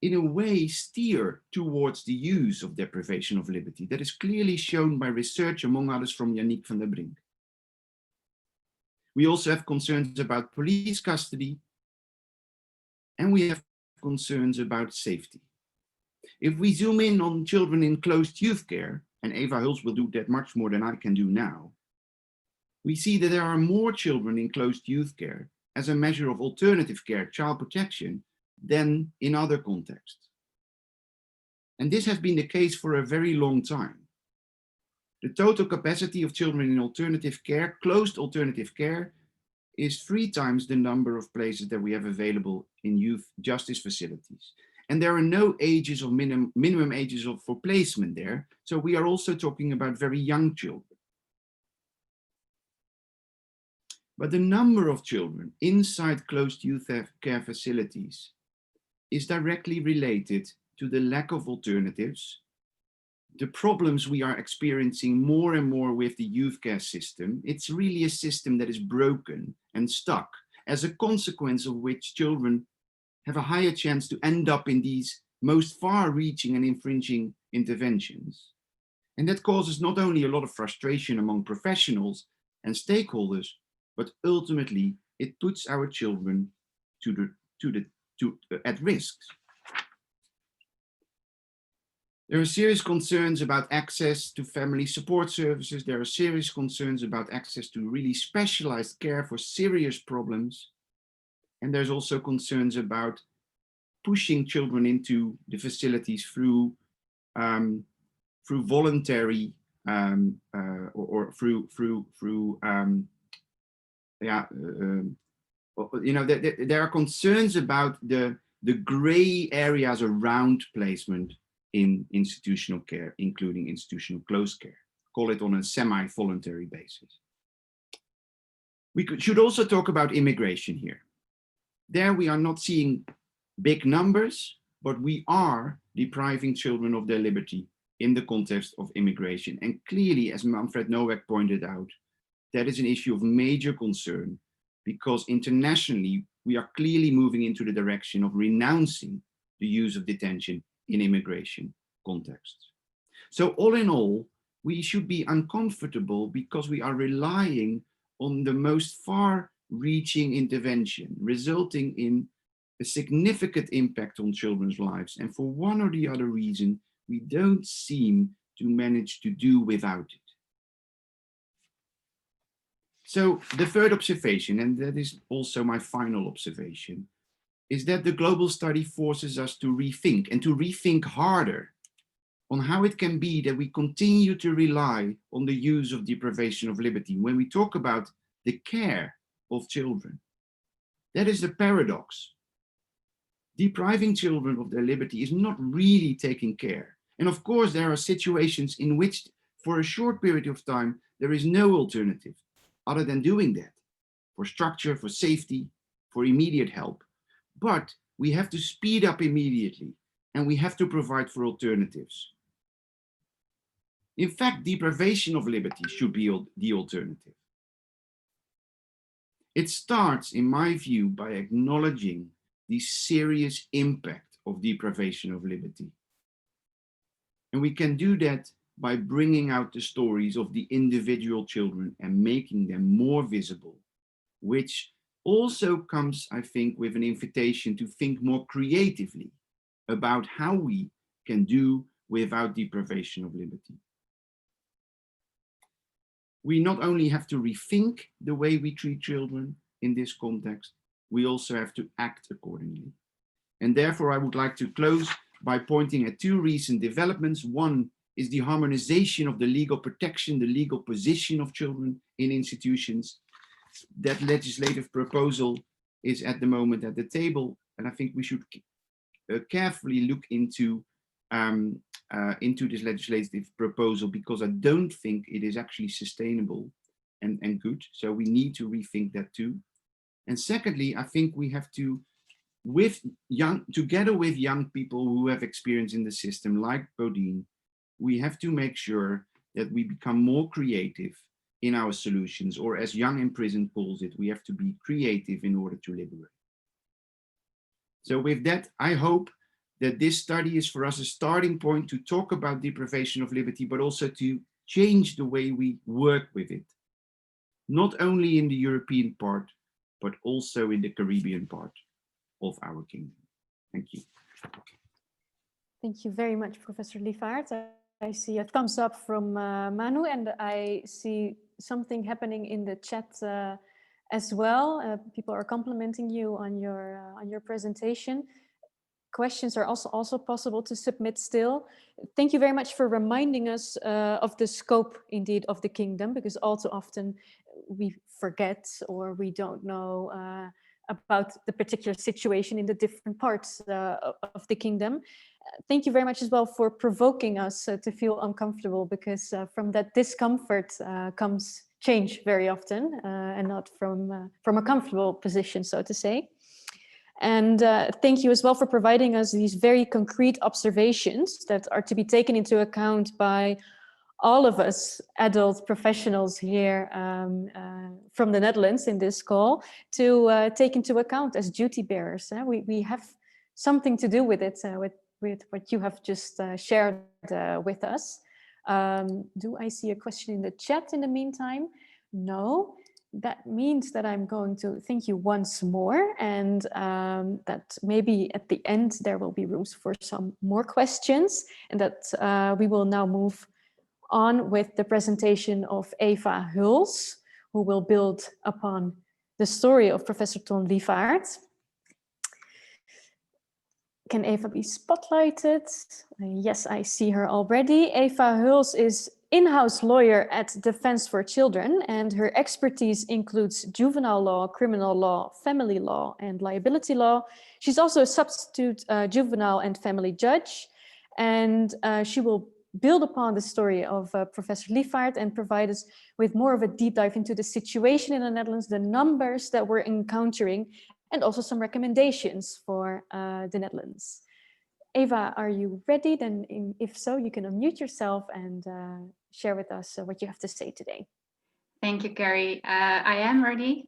in a way steer towards the use of deprivation of liberty. That is clearly shown by research, among others, from Yannick van der Brink. We also have concerns about police custody, and we have concerns about safety. If we zoom in on children in closed youth care, and Eva Huls will do that much more than I can do now, we see that there are more children in closed youth care as a measure of alternative care, child protection, than in other contexts. And this has been the case for a very long time. The total capacity of children in alternative care, closed alternative care, is 3 times the number of places that we have available in youth justice facilities. And there are no ages of minimum ages for placement there. So we are also talking about very young children. But the number of children inside closed youth care facilities is directly related to the lack of alternatives, the problems we are experiencing more and more with the youth care system. It's really a system that is broken and stuck, as a consequence of which children have a higher chance to end up in these most far-reaching and infringing interventions. And that causes not only a lot of frustration among professionals and stakeholders, but ultimately it puts our children at risk. There are serious concerns about access to family support services. There are serious concerns about access to really specialized care for serious problems. And there's also concerns about pushing children into the facilities through voluntary or through there are concerns about the gray areas around placement in institutional care, including institutional closed care. Call it on a semi-voluntary basis. We should also talk about immigration here. There we are not seeing big numbers, but we are depriving children of their liberty in the context of immigration. And clearly, as Manfred Nowak pointed out, that is an issue of major concern, because internationally, we are clearly moving into the direction of renouncing the use of detention in immigration contexts. So all in all, we should be uncomfortable because we are relying on the most far-reaching intervention, resulting in a significant impact on children's lives. And for one or the other reason, we don't seem to manage to do without it. So the third observation, and that is also my final observation, is that the global study forces us to rethink, and to rethink harder, on how it can be that we continue to rely on the use of deprivation of liberty when we talk about the care of children. That is the paradox. Depriving children of their liberty is not really taking care. And of course, there are situations in which, for a short period of time, there is no alternative other than doing that, for structure, for safety, for immediate help. But we have to speed up immediately, and we have to provide for alternatives. In fact, deprivation of liberty should be the alternative. It starts, in my view, by acknowledging the serious impact of deprivation of liberty. And we can do that by bringing out the stories of the individual children and making them more visible, which also comes, I think, with an invitation to think more creatively about how we can do without deprivation of liberty. We not only have to rethink the way we treat children in this context, we also have to act accordingly. And therefore, I would like to close by pointing at 2 recent developments. One is the harmonization of the legal protection, the legal position of children in institutions. That legislative proposal is at the moment at the table, and I think we should carefully look into this legislative proposal, because I don't think it is actually sustainable and good. So we need to rethink that too. And secondly, I think we have to, together with young people who have experience in the system, like Bodine, we have to make sure that we become more creative in our solutions, or as Young in Prison calls it, we have to be creative in order to liberate. So with that, I hope that this study is for us a starting point to talk about deprivation of liberty, but also to change the way we work with it. Not only in the European part, but also in the Caribbean part of our kingdom. Thank you. Thank you very much, Professor Lievaert. I see a thumbs up from Manu, and I see something happening in the chat as well. People are complimenting you on your presentation. Questions are also possible to submit still. Thank you very much for reminding us of the scope, indeed, of the kingdom, because all too often we forget or we don't know about the particular situation in the different parts of the kingdom. Thank you very much as well for provoking us to feel uncomfortable, because from that discomfort comes change very often, and not from a comfortable position, so to say. And thank you as well for providing us these very concrete observations that are to be taken into account by all of us adult professionals here from the Netherlands in this call to take into account as duty bearers. We have something to do with it, with what you have just shared with us. Do I see a question in the chat in the meantime? No. That means that I'm going to thank you once more, and that maybe at the end there will be rooms for some more questions, and that we will now move on with the presentation of Eva Huls, who will build upon the story of Professor Ton Lievaert. Can Eva be spotlighted? Yes, I see her already. Eva Huls is in-house lawyer at Defense for Children, and her expertise includes juvenile law, criminal law, family law, and liability law. She's also a substitute juvenile and family judge, and she will build upon the story of Professor Lievaert and provide us with more of a deep dive into the situation in the Netherlands, the numbers that we're encountering, and also some recommendations for the Netherlands. Eva, are you ready? Then if so, you can unmute yourself and share with us what you have to say today. Thank you, Carrie. I am ready.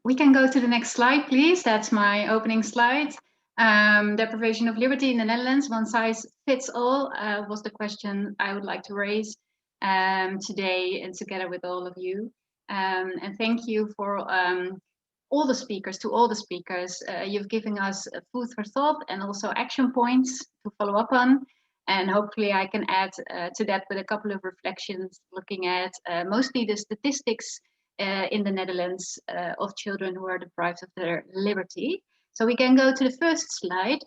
We can go to the next slide, please. That's my opening slide. Deprivation of liberty in the Netherlands, one size fits all, was the question I would like to raise today and together with all of you. And thank you for all the speakers. You've given us food for thought and also action points to follow up on. And hopefully I can add to that with a couple of reflections, looking at mostly the statistics in the Netherlands of children who are deprived of their liberty. So we can go to the first slide.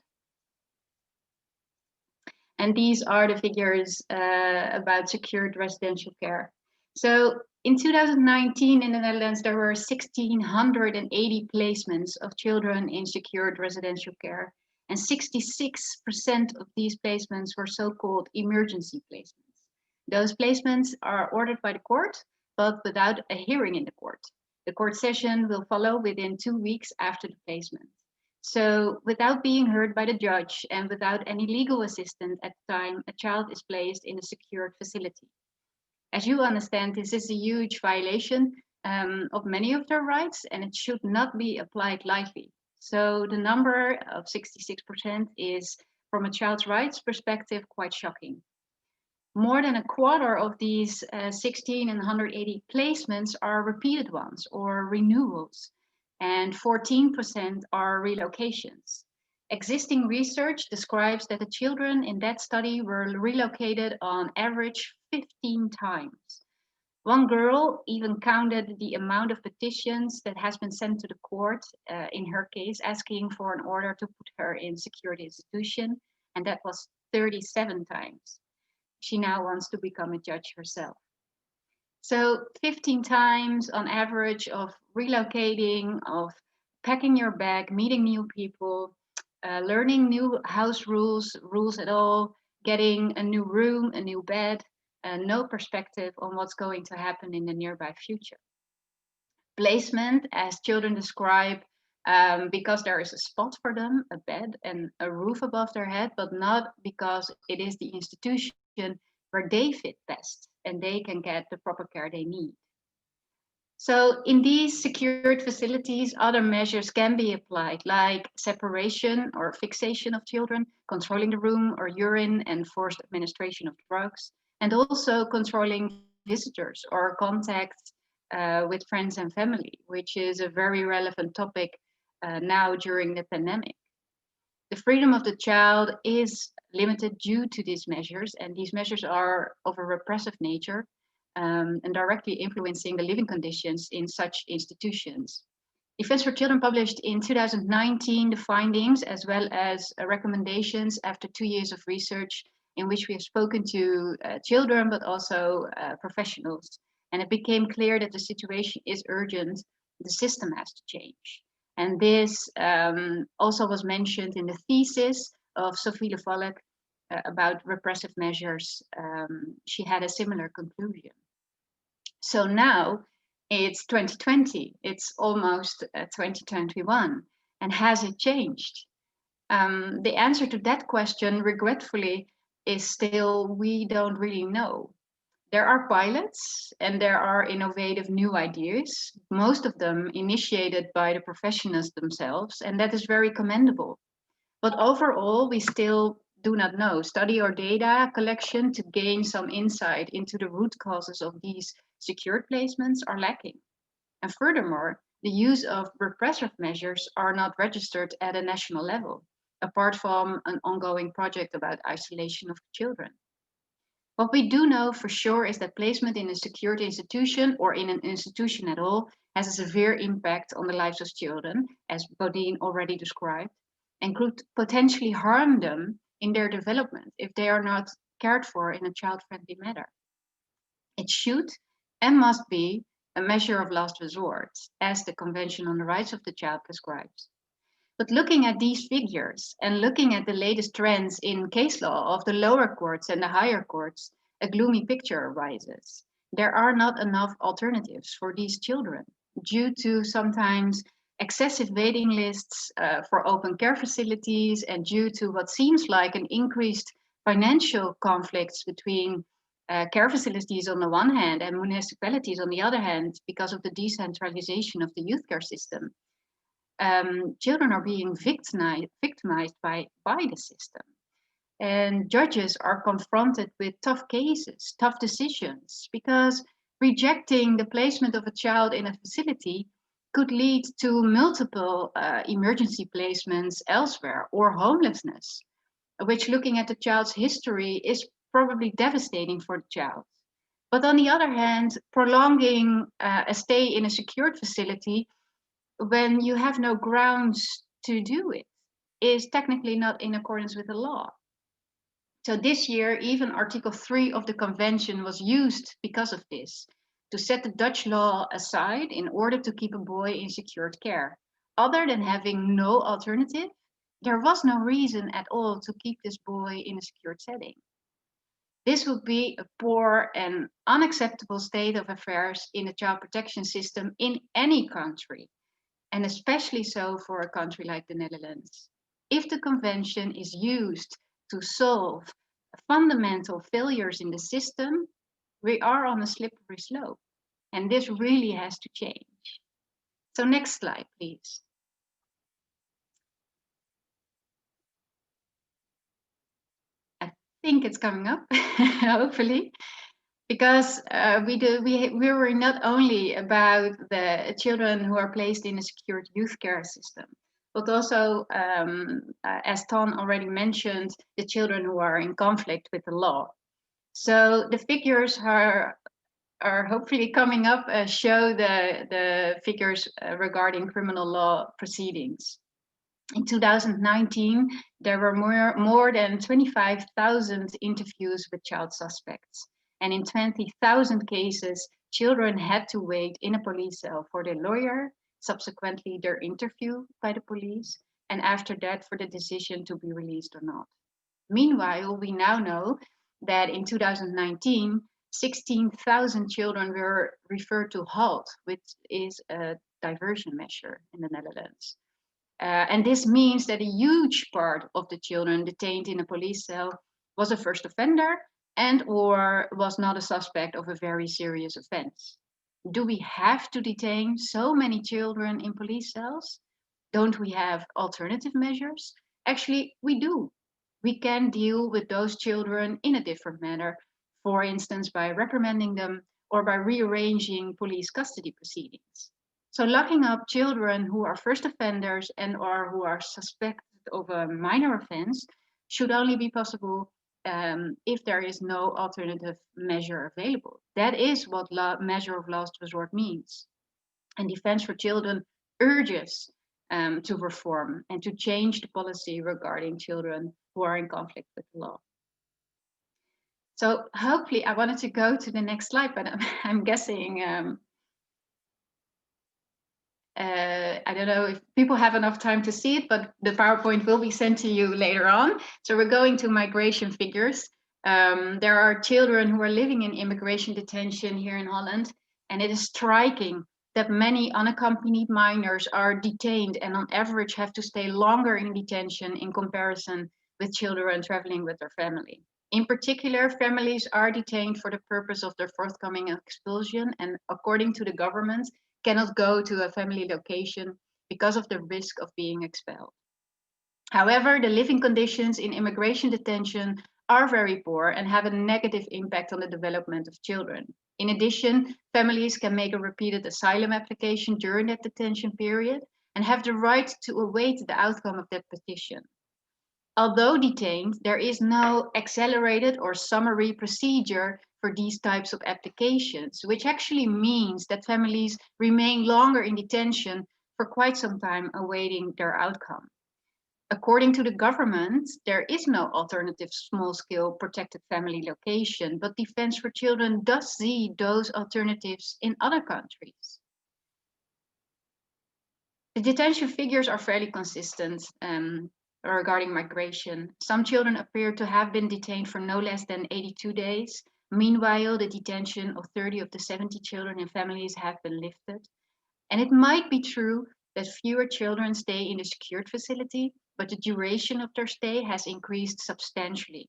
And these are the figures about secured residential care. So in 2019 in the Netherlands, there were 1,680 placements of children in secured residential care. And 66% of these placements were so-called emergency placements. Those placements are ordered by the court, but without a hearing in the court. The court session will follow within 2 weeks after the placement. So without being heard by the judge and without any legal assistance at the time, a child is placed in a secured facility. As you understand, this is a huge violation of many of their rights, and it should not be applied lightly. So the number of 66% is, from a child's rights perspective, quite shocking. More than a quarter of these 1,680 placements are repeated ones or renewals, and 14% are relocations. Existing research describes that the children in that study were relocated on average 15 times. One girl even counted the amount of petitions that has been sent to the court, in her case, asking for an order to put her in security institution, and that was 37 times. She now wants to become a judge herself. So 15 times on average of relocating, of packing your bag, meeting new people, learning new house rules at all, getting a new room, a new bed, no perspective on what's going to happen in the nearby future. Placement, as children describe, because there is a spot for them, a bed and a roof above their head, but not because it is the institution where they fit best and they can get the proper care they need. So in these secured facilities, other measures can be applied, like separation or fixation of children, controlling the room or urine, and forced administration of drugs, and also controlling visitors or contact with friends and family, which is a very relevant topic now during the pandemic. The freedom of the child is limited due to these measures, and these measures are of a repressive nature and directly influencing the living conditions in such institutions. Defense for Children published in 2019 the findings as well as recommendations after 2 years of research in which we have spoken to children, but also professionals. And it became clear that the situation is urgent. The system has to change. And this also was mentioned in the thesis of Sophie Le Valk about repressive measures. She had a similar conclusion. So now it's 2020, it's almost 2021. And has it changed? The answer to that question, regretfully, is still we don't really know. There are pilots and there are innovative new ideas, most of them initiated by the professionals themselves, and that is very commendable. But overall, we still do not know. Study or data collection to gain some insight into the root causes of these secured placements are lacking. And furthermore, the use of repressive measures are not registered at a national level, apart from an ongoing project about isolation of children. What we do know for sure is that placement in a secured institution or in an institution at all has a severe impact on the lives of children, as Bodine already described, and could potentially harm them in their development if they are not cared for in a child-friendly manner. It should and must be a measure of last resort, as the Convention on the Rights of the Child prescribes. But looking at these figures and looking at the latest trends in case law of the lower courts and the higher courts, a gloomy picture arises. There are not enough alternatives for these children due to sometimes excessive waiting lists for open care facilities and due to what seems like an increased financial conflicts between care facilities on the one hand and municipalities on the other hand because of the decentralization of the youth care system. Children are being victimized by the system. And judges are confronted with tough cases, tough decisions, because rejecting the placement of a child in a facility could lead to multiple emergency placements elsewhere or homelessness, which looking at the child's history is probably devastating for the child. But on the other hand, prolonging a stay in a secured facility when you have no grounds to do it is technically not in accordance with the law. So this year, even Article 3 of the Convention was used because of this, to set the Dutch law aside in order to keep a boy in secured care. Other than having no alternative, there was no reason at all to keep this boy in a secured setting. This would be a poor and unacceptable state of affairs in the child protection system in any country, and especially so for a country like the Netherlands. If the convention is used to solve fundamental failures in the system, we are on a slippery slope, and this really has to change. So next slide, please. I think it's coming up, hopefully. Because we were not only about the children who are placed in a secured youth care system, but also, as Ton already mentioned, the children who are in conflict with the law. So the figures are hopefully coming up, show the figures regarding criminal law proceedings. In 2019, there were more than 25,000 interviews with child suspects. And in 20,000 cases, children had to wait in a police cell for their lawyer, subsequently their interview by the police, and after that for the decision to be released or not. Meanwhile, we now know that in 2019, 16,000 children were referred to HALT, which is a diversion measure in the Netherlands. And this means that a huge part of the children detained in a police cell was a first offender and or was not a suspect of a very serious offense. Do we have to detain so many children in police cells? Don't we have alternative measures? Actually, we do. We can deal with those children in a different manner, for instance, by reprimanding them or by rearranging police custody proceedings. So locking up children who are first offenders and or who are suspected of a minor offense should only be possible if there is no alternative measure available. That is what measure of last resort means. And Defense for Children urges to reform and to change the policy regarding children who are in conflict with the law. So hopefully, I wanted to go to the next slide, but I'm guessing, I don't know if people have enough time to see it, but the PowerPoint will be sent to you later on. So we're going to migration figures. There are children who are living in immigration detention here in Holland, and it is striking that many unaccompanied minors are detained and on average have to stay longer in detention in comparison with children traveling with their family. In particular, families are detained for the purpose of their forthcoming expulsion and, according to the government, cannot go to a family location because of the risk of being expelled. However, the living conditions in immigration detention are very poor and have a negative impact on the development of children. In addition, families can make a repeated asylum application during that detention period and have the right to await the outcome of that petition. Although detained, there is no accelerated or summary procedure for these types of applications, which actually means that families remain longer in detention for quite some time awaiting their outcome. According to the government, there is no alternative small-scale protected family location, but Defense for Children does see those alternatives in other countries. The detention figures are fairly consistent regarding migration. Some children appear to have been detained for no less than 82 days. Meanwhile, the detention of 30 of the 70 children in families have been lifted. And it might be true that fewer children stay in a secured facility, but the duration of their stay has increased substantially.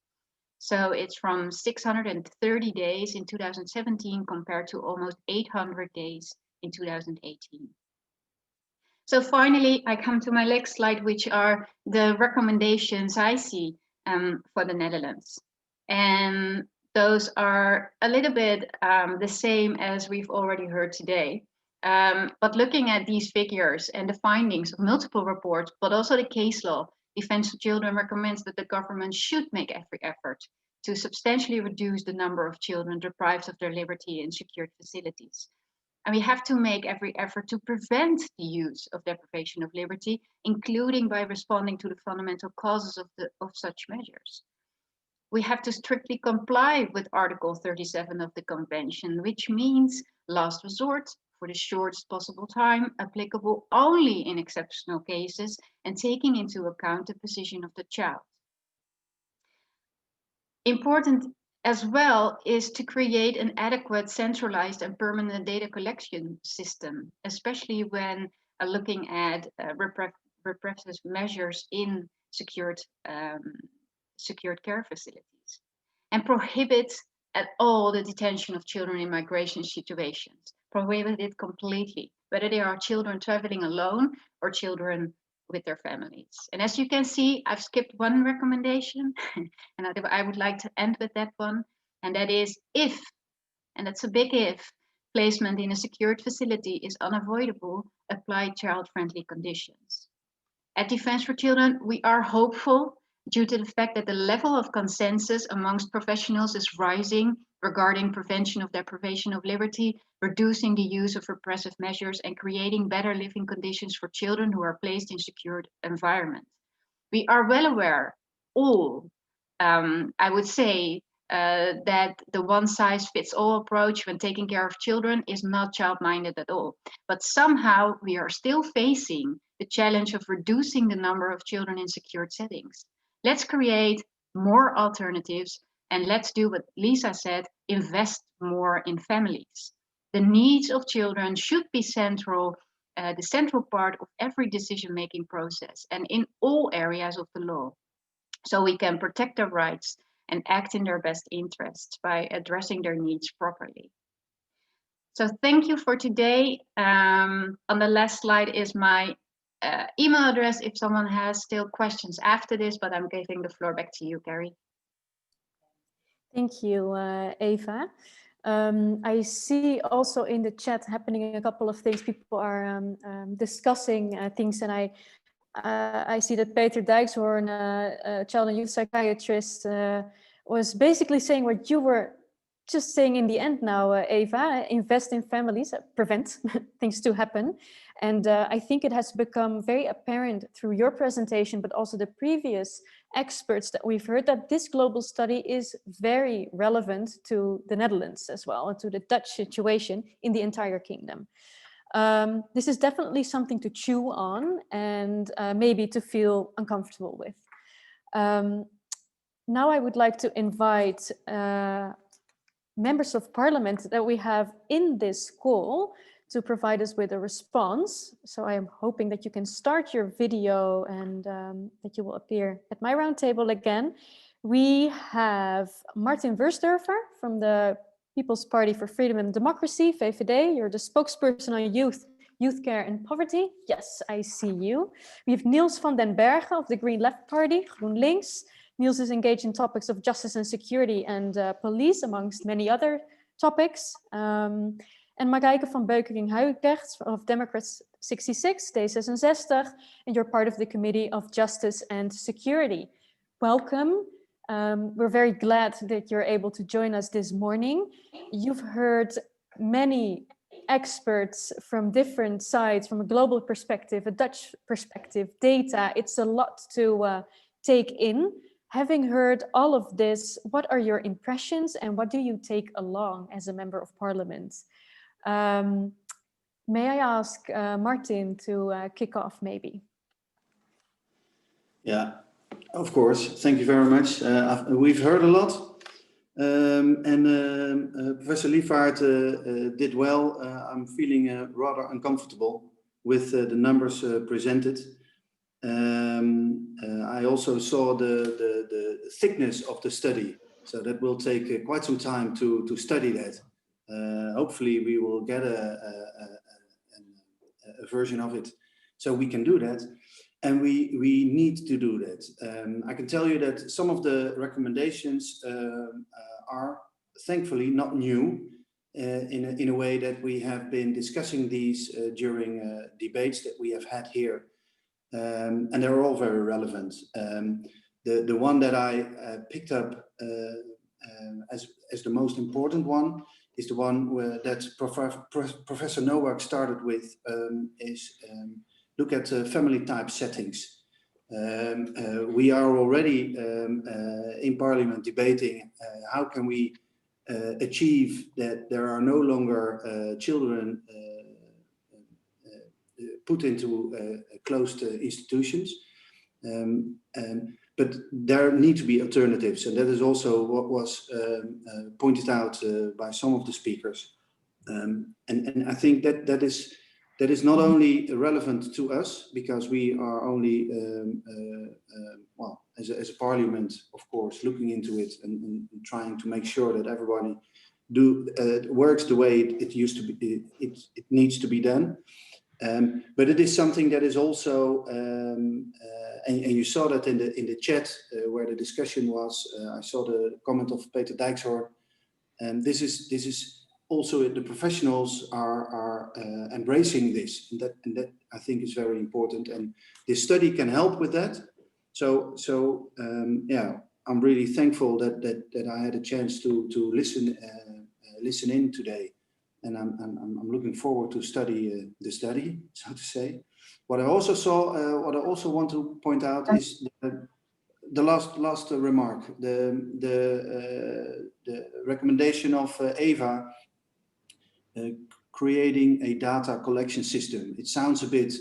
So it's from 630 days in 2017 compared to almost 800 days in 2018. So finally, I come to my next slide, which are the recommendations I see for the Netherlands. And those are a little bit the same as we've already heard today. But looking at these figures and the findings of multiple reports, but also the case law, Defense for Children recommends that the government should make every effort to substantially reduce the number of children deprived of their liberty in secured facilities. And we have to make every effort to prevent the use of deprivation of liberty, including by responding to the fundamental causes of such measures. We have to strictly comply with Article 37 of the Convention, which means last resort for the shortest possible time, applicable only in exceptional cases, and taking into account the position of the child. Important as well is to create an adequate, centralized and permanent data collection system, especially when looking at repressive measures in secured care facilities, and prohibit at all the detention of children in migration situations. Prohibit it completely, whether they are children traveling alone or children with their families. And as you can see, I've skipped one recommendation, and I would like to end with that one, and that is if, and that's a big if, placement in a secured facility is unavoidable, apply child-friendly conditions. At Defense for Children, we are hopeful due to the fact that the level of consensus amongst professionals is rising regarding prevention of deprivation of liberty, reducing the use of repressive measures, and creating better living conditions for children who are placed in secured environments. We are well aware, all, I would say, that the one-size-fits-all approach when taking care of children is not child-minded at all. But somehow we are still facing the challenge of reducing the number of children in secured settings. Let's create more alternatives, and let's do what Lisa said, invest more in families. The needs of children should be central, the central part of every decision-making process and in all areas of the law. So we can protect their rights and act in their best interests by addressing their needs properly. So thank you for today. On the last slide is my email address if someone has still questions after this, but I'm giving the floor back to you, Carrie. Thank you, Eva. I see also in the chat happening a couple of things. People are discussing things, and I see that Peter Dijkshoorn, a child and youth psychiatrist, was basically saying what you were just saying in the end now, Eva. Invest in families, prevent things to happen. And I think it has become very apparent through your presentation, but also the previous experts that we've heard, that this global study is very relevant to the Netherlands as well, and to the Dutch situation in the entire kingdom. This is definitely something to chew on and maybe to feel uncomfortable with. Now I would like to invite members of parliament that we have in this call to provide us with a response. So I am hoping that you can start your video and that you will appear at my round table again. We have Martin Wörsdörfer from the People's Party for Freedom and Democracy, VVD. You're the spokesperson on youth care and poverty. Yes, I see you. We have Niels van den Berge of the Green Left Party, GroenLinks. Niels is engaged in topics of justice and security and police, amongst many other topics. And Marijke van Beukering Huijbregts of Democrats 66, D66, and you're part of the Committee of Justice and Security. Welcome. We're very glad that you're able to join us this morning. You've heard many experts from different sides, from a global perspective, a Dutch perspective, data. It's a lot to take in. Having heard all of this, what are your impressions and what do you take along as a member of parliament? May I ask Martin to kick off maybe? Yeah, of course. Thank you very much. We've heard a lot. Professor Liefvaart did well. I'm feeling rather uncomfortable with the numbers presented. I also saw the thickness of the study, so that will take quite some time to study that. Hopefully we will get a version of it so we can do that, and we need to do that. I can tell you that some of the recommendations are thankfully not new, in a way that we have been discussing these during debates that we have had here. And they're all very relevant. The one that I picked up as the most important one is the one that Professor Nowak started with, is look at family type settings. We are already in Parliament debating how can we achieve that there are no longer children put into closed institutions, but there need to be alternatives, and that is also what was pointed out by some of the speakers. And I think that is not only relevant to us because we are only well, as a parliament, of course, looking into it and trying to make sure that everybody works the way it used to be. It needs to be done. But it is something that is also, and you saw that in the chat where the discussion was. I saw the comment of Peter Dijkshoorn, and this is also the professionals are embracing this, and that I think is very important. And this study can help with that. So yeah, I'm really thankful that I had a chance to listen in today. And I'm looking forward to study the study, so to say. What I also saw, what I also want to point out is the last remark, the recommendation of Eva, creating a data collection system. It sounds a bit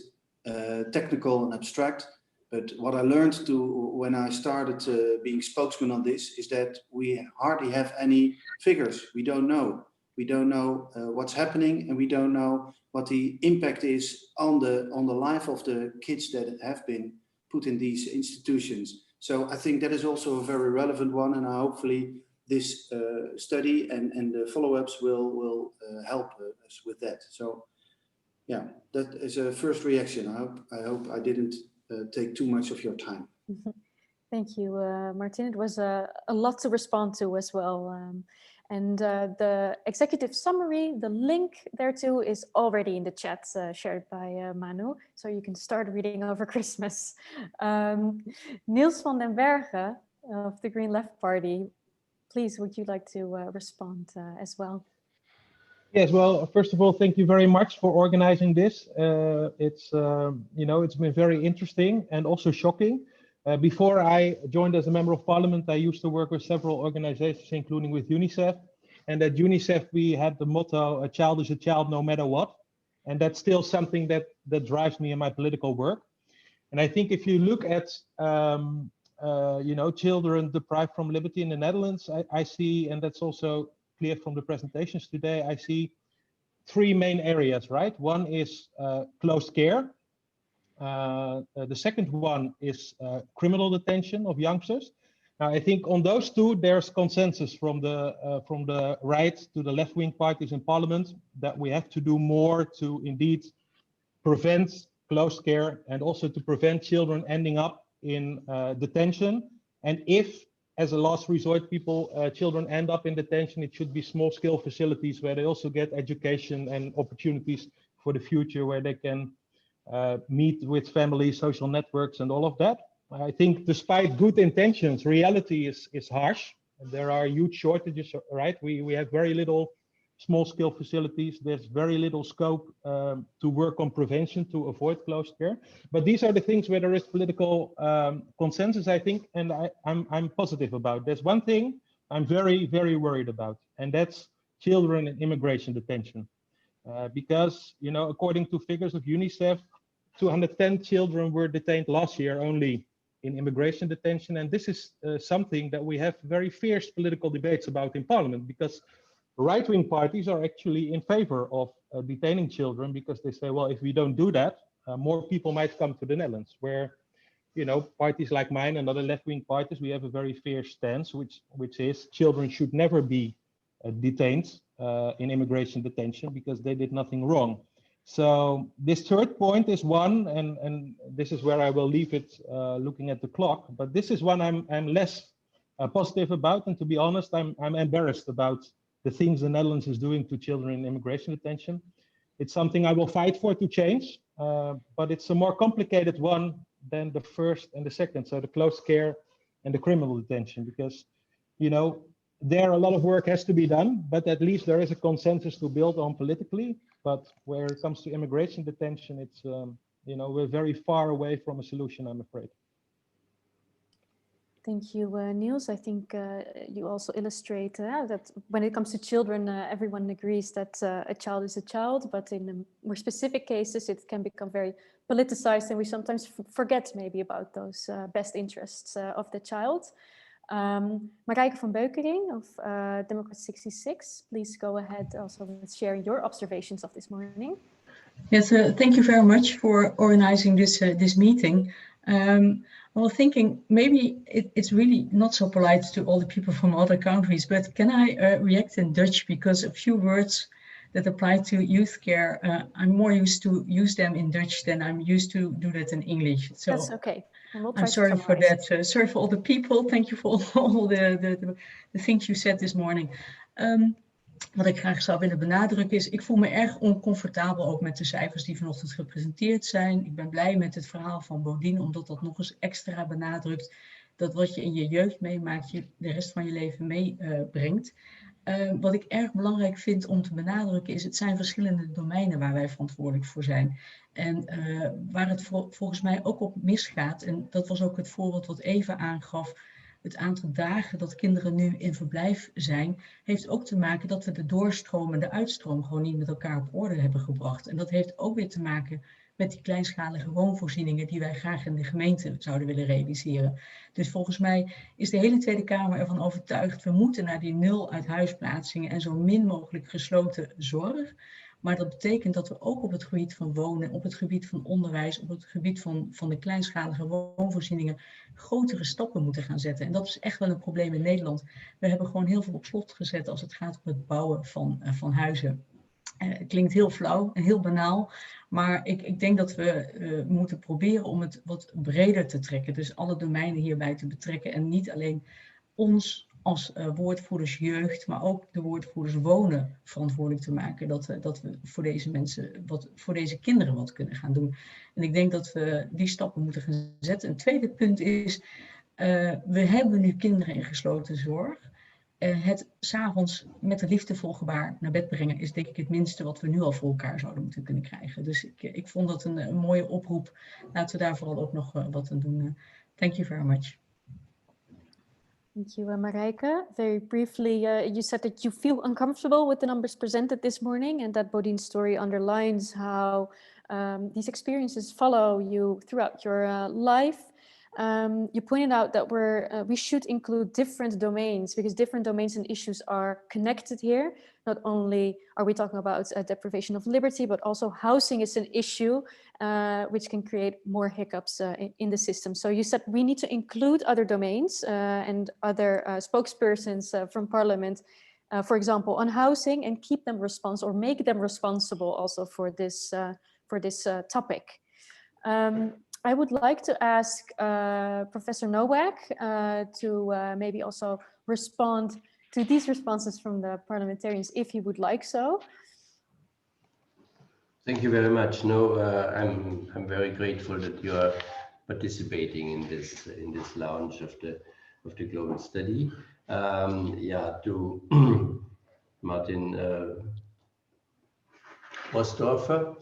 technical and abstract, but what I learned when I started being spokesman on this is that we hardly have any figures. We don't know. We don't know what's happening, and we don't know what the impact is on the life of the kids that have been put in these institutions. So I think that is also a very relevant one, and hopefully this study and the follow-ups will help us with that. So yeah, that is a first reaction. I hope I didn't take too much of your time. Thank you, Martin. It was a lot to respond to as well. And the executive summary, the link thereto is already in the chat shared by Manu. So you can start reading over Christmas. Niels van den Berge of the Green Left Party, please, would you like to respond as well? Yes, well, first of all, thank you very much for organizing this. It's been very interesting and also shocking. Before I joined as a member of parliament, I used to work with several organizations, including with UNICEF. And at UNICEF, we had the motto, a child is a child no matter what. And that's still something that drives me in my political work. And I think if you look at, children deprived from liberty in the Netherlands, I see, and that's also clear from the presentations today, I see three main areas, right? One is closed care. The second one is criminal detention of youngsters. Now, I think on those two, there's consensus from the right to the left-wing parties in parliament that we have to do more to indeed prevent closed care and also to prevent children ending up in detention. And if, as a last resort, children end up in detention, it should be small-scale facilities where they also get education and opportunities for the future, where they can meet with families, social networks, and all of that. I think despite good intentions, reality is harsh. There are huge shortages, right? We have very little small-scale facilities. There's very little scope to work on prevention to avoid closed care. But these are the things where there is political consensus, I think, and I'm positive about. There's one thing I'm very, very worried about, and that's children in immigration detention. Because, according to figures of UNICEF, 210 children were detained last year only in immigration detention. And this is something that we have very fierce political debates about in parliament, because right-wing parties are actually in favor of detaining children, because they say, well, if we don't do that, more people might come to the Netherlands, where, parties like mine and other left-wing parties, we have a very fierce stance, which is children should never be detained in immigration detention because they did nothing wrong. So this third point is one, and this is where I will leave it looking at the clock, but this is one I'm less positive about, and to be honest, I'm embarrassed about the things the Netherlands is doing to children in immigration detention. It's something I will fight for to change, but it's a more complicated one than the first and the second, so the closed care and the criminal detention, because, there a lot of work has to be done, but at least there is a consensus to build on politically. But where it comes to immigration detention, it's, we're very far away from a solution, I'm afraid. Thank you, Niels. I think you also illustrate that when it comes to children, everyone agrees that a child is a child, but in the more specific cases, it can become very politicized, and we sometimes forget maybe about those best interests of the child. Marijke van Beukering of Democracy 66, please go ahead also with sharing your observations of this morning. Yes, thank you very much for organizing this meeting. I was thinking maybe it's really not so polite to all the people from other countries, but can I react in Dutch, because a few words that apply to youth care, I'm more used to use them in Dutch than I'm used to do that in English. So that's okay. I'm sorry for that. Sorry for all the people. Thank you for all the things you said this morning. Wat ik graag zou willen benadrukken is, ik voel me erg oncomfortabel ook met de cijfers die vanochtend gepresenteerd zijn. Ik ben blij met het verhaal van Bodine, omdat dat nog eens extra benadrukt dat wat je in je jeugd meemaakt, je de rest van je leven meebrengt. Wat ik erg belangrijk vind om te benadrukken is, het zijn verschillende domeinen waar wij verantwoordelijk voor zijn. En waar het volgens mij ook op misgaat, en dat was ook het voorbeeld wat Eva aangaf, het aantal dagen dat kinderen nu in verblijf zijn, heeft ook te maken dat we de doorstroom en de uitstroom gewoon niet met elkaar op orde hebben gebracht. En dat heeft ook weer te maken met die kleinschalige woonvoorzieningen die wij graag in de gemeente zouden willen realiseren. Dus volgens mij is de hele Tweede Kamer ervan overtuigd, we moeten naar die 0 uithuisplaatsingen en zo min mogelijk gesloten zorg. Maar dat betekent dat we ook op het gebied van wonen, op het gebied van onderwijs, op het gebied van de kleinschalige woonvoorzieningen grotere stappen moeten gaan zetten. En dat is echt wel een probleem in Nederland. We hebben gewoon heel veel op slot gezet als het gaat om het bouwen van huizen. Het klinkt heel flauw en heel banaal, maar ik denk dat we moeten proberen om het wat breder te trekken. Dus alle domeinen hierbij te betrekken en niet alleen ons als woordvoerders jeugd, maar ook de woordvoerders wonen verantwoordelijk te maken. Dat we voor deze mensen, voor deze kinderen wat kunnen gaan doen. En ik denk dat we die stappen moeten gaan zetten. Een tweede punt is, we hebben nu kinderen in gesloten zorg. Het 's avonds met een liefdevol gebaar naar bed brengen is denk ik het minste wat we nu al voor elkaar zouden moeten kunnen krijgen. Dus ik vond dat een mooie oproep. Laten we daar vooral ook nog wat aan doen. Thank you very much. Thank you, Marijke. Very briefly, you said that you feel uncomfortable with the numbers presented this morning, and that Bodine's story underlines how these experiences follow you throughout your life. You pointed out that we should include different domains because different domains and issues are connected here. Not only are we talking about deprivation of liberty, but also housing is an issue which can create more hiccups in the system. So you said we need to include other domains and other spokespersons from Parliament, for example, on housing, and keep them responsible or make them responsible also for this topic. I would like to ask Professor Nowak to maybe also respond to these responses from the parliamentarians, if he would like so. Thank you very much. No, I'm very grateful that you are participating in this launch of the global study. To Martin Wörsdörfer.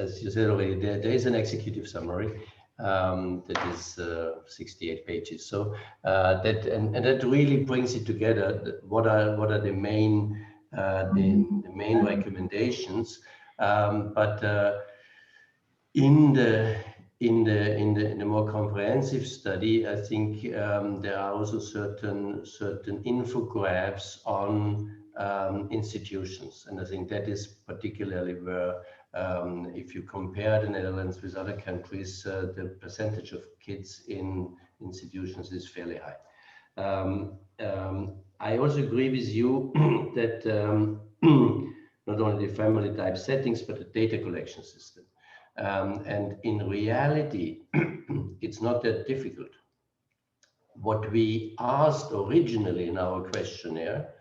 As you said already, there is an executive summary that is 68 pages. So that really brings it together. What are the main recommendations? But in the more comprehensive study, I think there are also certain infographics on institutions, and I think that is particularly where, if you compare the Netherlands with other countries, the percentage of kids in institutions is fairly high. I also agree with you that not only the family type settings, but the data collection system. And in reality, it's not that difficult. What we asked originally in our questionnaire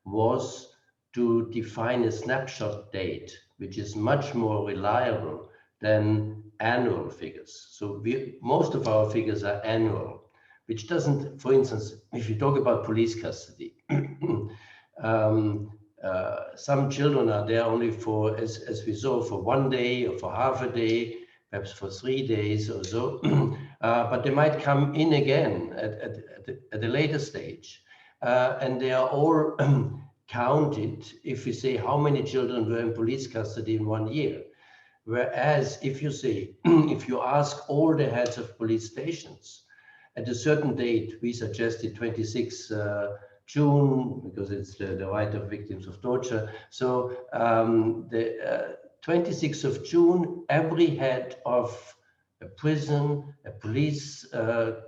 was to define a snapshot date, which is much more reliable than annual figures. So most of our figures are annual, which doesn't, for instance, if you talk about police custody, some children are there only for, as we saw, for 1 day or for half a day, perhaps for 3 days or so, but they might come in again at a later stage. And they are all counted if we say how many children were in police custody in 1 year. Whereas if you say, if you ask all the heads of police stations, at a certain date, we suggested 26 June, because it's the right of victims of torture. So the 26th of June, every head of a prison, a police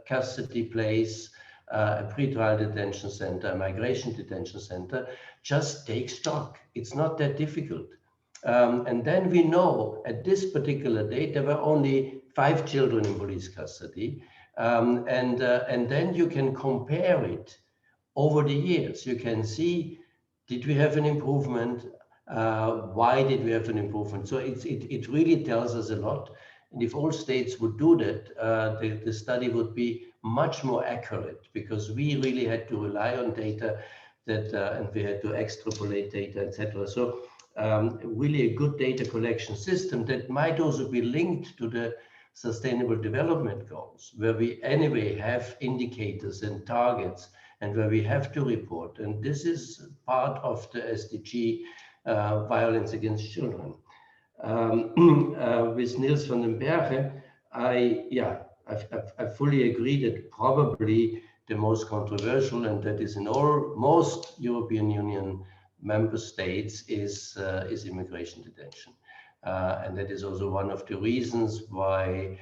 custody place, a pretrial detention center, a migration detention center, just take stock. It's not that difficult. And then we know at this particular date, there were only 5 children in police custody. And then you can compare it over the years. You can see, did we have an improvement? Why did we have an improvement? So it really tells us a lot. And if all states would do that, the study would be much more accurate, because we really had to rely on data that, and we had to extrapolate data, etc. So really a good data collection system that might also be linked to the Sustainable Development Goals, where we anyway have indicators and targets, and where we have to report. And this is part of the SDG, violence against children. With Niels van den Berge, I fully agree that probably the most controversial, and that is in most European Union member states, is immigration detention. And that is also one of the reasons why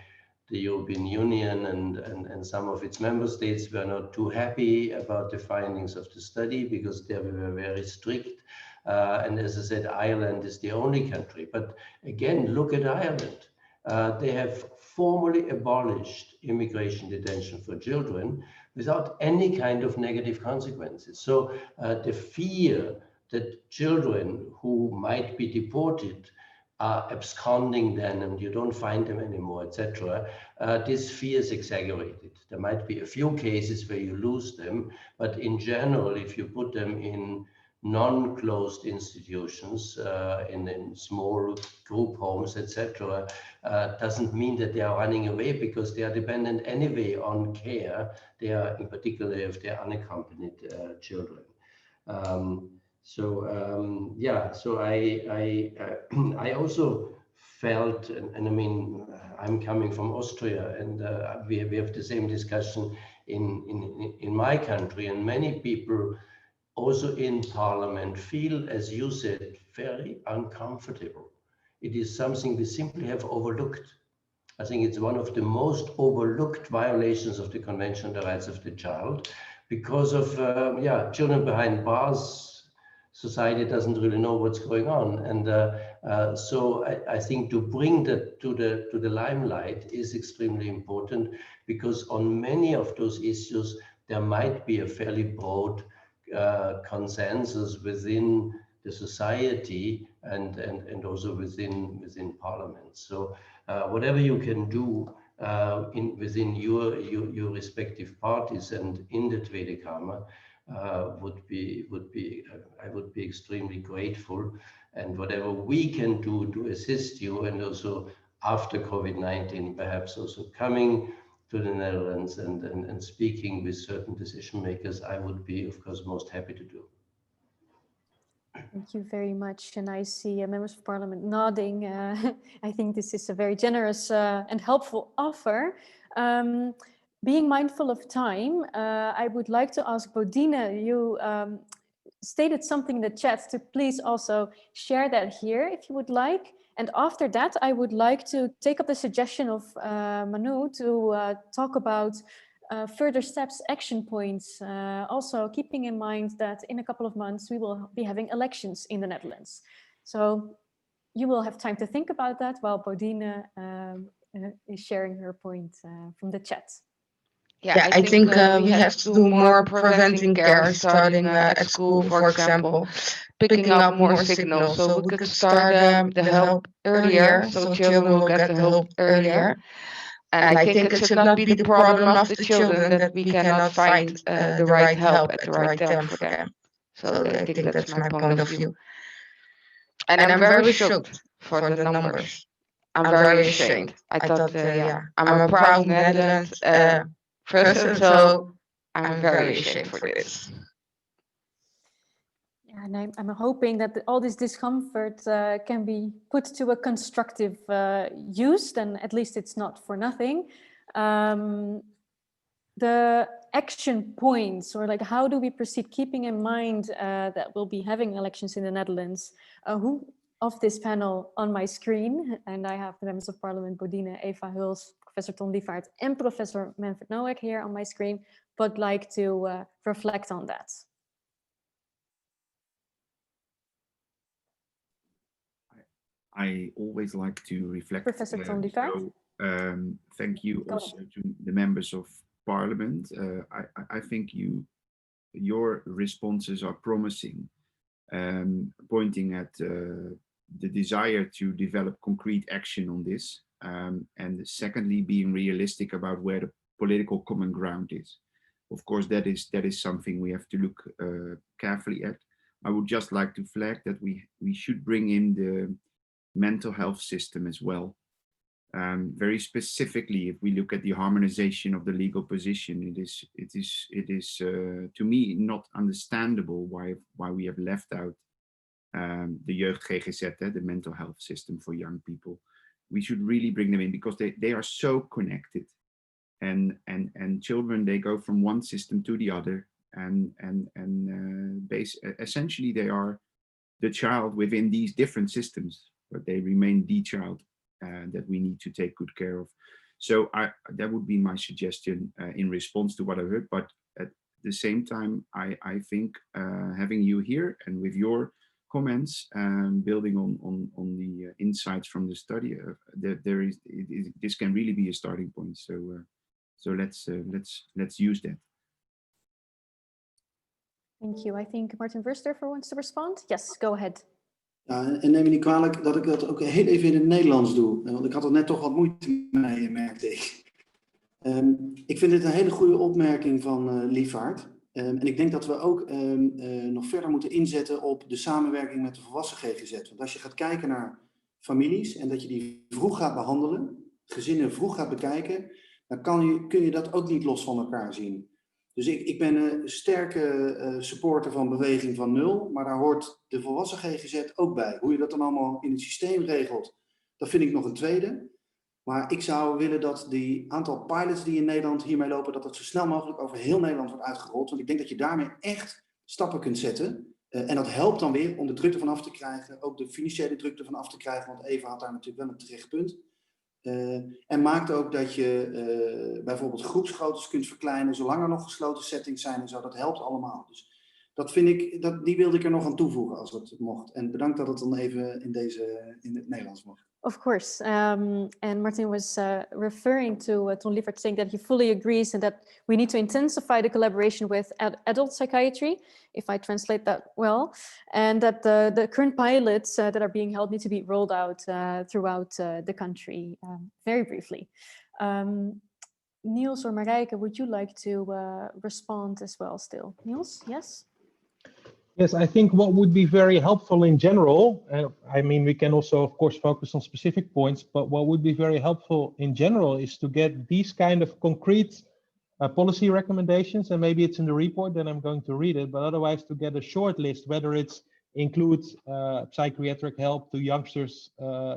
the European Union and some of its member states were not too happy about the findings of the study, because they were very strict. And as I said, Ireland is the only country. But again, look at Ireland. They have formally abolished immigration detention for children without any kind of negative consequences. So the fear that children who might be deported are absconding then and you don't find them anymore, etc. This fear is exaggerated. There might be a few cases where you lose them, but in general, if you put them in non-closed institutions, in small group homes, etc., doesn't mean that they are running away, because they are dependent anyway on care. They are, in particular, if they are unaccompanied children. So I also felt, and I mean, I'm coming from Austria, and we have the same discussion in my country, and many people also in parliament feel, as you said, very uncomfortable. It is something we simply have overlooked. I think it's one of the most overlooked violations of the Convention on the Rights of the Child, because of children behind bars. Society doesn't really know what's going on, and so I think to bring that to the limelight is extremely important, because on many of those issues there might be a fairly broad consensus within the society and also within Parliament. So whatever you can do within your respective parties and in the Tweede Kamer I would be extremely grateful, and whatever we can do to assist you, and also after COVID-19, perhaps also coming to the Netherlands and speaking with certain decision makers, I would be, of course, most happy to do. Thank you very much. And I see members of Parliament nodding. I think this is a very generous and helpful offer. Being mindful of time, I would like to ask Bodine, you stated something in the chat, to please also share that here if you would like. And after that, I would like to take up the suggestion of Manu to talk about further steps, action points, also keeping in mind that in a couple of months we will be having elections in the Netherlands. So you will have time to think about that while Bodine is sharing her point from the chat. Yeah, I think we have to do more preventing care, starting at school, for example, picking up more signals. So we could start the help earlier, so children will get the help earlier. And I think it should not be the problem of the children that we cannot find the right help at the right time for them. So I think that's my point of view. And I'm very shocked for the numbers. I'm very ashamed. I thought, I'm a proud Netherlands person, so I'm very ashamed for this. Yeah, and I'm hoping that all this discomfort can be put to a constructive use, then at least it's not for nothing. The action points, or like how do we proceed, keeping in mind that we'll be having elections in the Netherlands. Who of this panel on my screen, and I have the members of Parliament, Bodine, Eva Huls, Professor Ton Lievaert, and Professor Manfred Nowak here on my screen, would like to reflect on that. I always like to reflect. Professor Ton Lievaert. So, thank you also to the members of Parliament. I think your responses are promising, pointing at the desire to develop concrete action on this, and secondly, being realistic about where the political common ground is. Of course, that is something we have to look carefully at. I would just like to flag that we should bring in the mental health system as well. Very specifically, if we look at the harmonization of the legal position, it is to me not understandable why we have left out the jeugd GGZ, the mental health system for young people. We should really bring them in because they are so connected. And children, they go from one system to the other, essentially they are the child within these different systems, but they remain the child that we need to take good care of. So that would be my suggestion in response to what I heard. But at the same time, I think having you here and with your comments, building on the insights from the study, this can really be a starting point. So let's use that. Thank you. I think Martin Wörsdörfer wants to respond. Yes, go ahead. Ja, en neem me niet kwalijk dat ik dat ook heel even in het Nederlands doe. Want ik had er net toch wat moeite mee, merkte ik. Ik vind dit een hele goede opmerking van Liefvaart. En ik denk dat we ook nog verder moeten inzetten op de samenwerking met de volwassen GGZ. Want als je gaat kijken naar families en dat je die vroeg gaat behandelen, gezinnen vroeg gaat bekijken, dan kun je dat ook niet los van elkaar zien. Dus ik ben een sterke supporter van beweging van nul, maar daar hoort de volwassen GGZ ook bij. Hoe je dat dan allemaal in het systeem regelt, dat vind ik nog een tweede. Maar ik zou willen dat die aantal pilots die in Nederland hiermee lopen, dat het zo snel mogelijk over heel Nederland wordt uitgerold. Want ik denk dat je daarmee echt stappen kunt zetten. En dat helpt dan weer om de druk ervan af te krijgen, ook de financiële druk ervan af te krijgen, want Eva had daar natuurlijk wel een terecht punt. En maakt ook dat je bijvoorbeeld groepsgroottes kunt verkleinen, zolang er nog gesloten settings zijn en zo. Dat helpt allemaal. Dus dat vind ik, die wilde ik er nog aan toevoegen als het mocht. En bedankt dat het dan even in het Nederlands mocht. Of course. And Martin was referring to Ton Liefert saying that he fully agrees and that we need to intensify the collaboration with adult psychiatry, if I translate that well, and that the current pilots that are being held need to be rolled out throughout the country. Very briefly. Niels or Marijke, would you like to respond as well still? Niels, yes? Yes, I think what would be very helpful in general, I mean, we can also, of course, focus on specific points, but what would be very helpful in general is to get these kind of concrete policy recommendations, and maybe it's in the report, then I'm going to read it, but otherwise to get a short list, whether it's includes psychiatric help to youngsters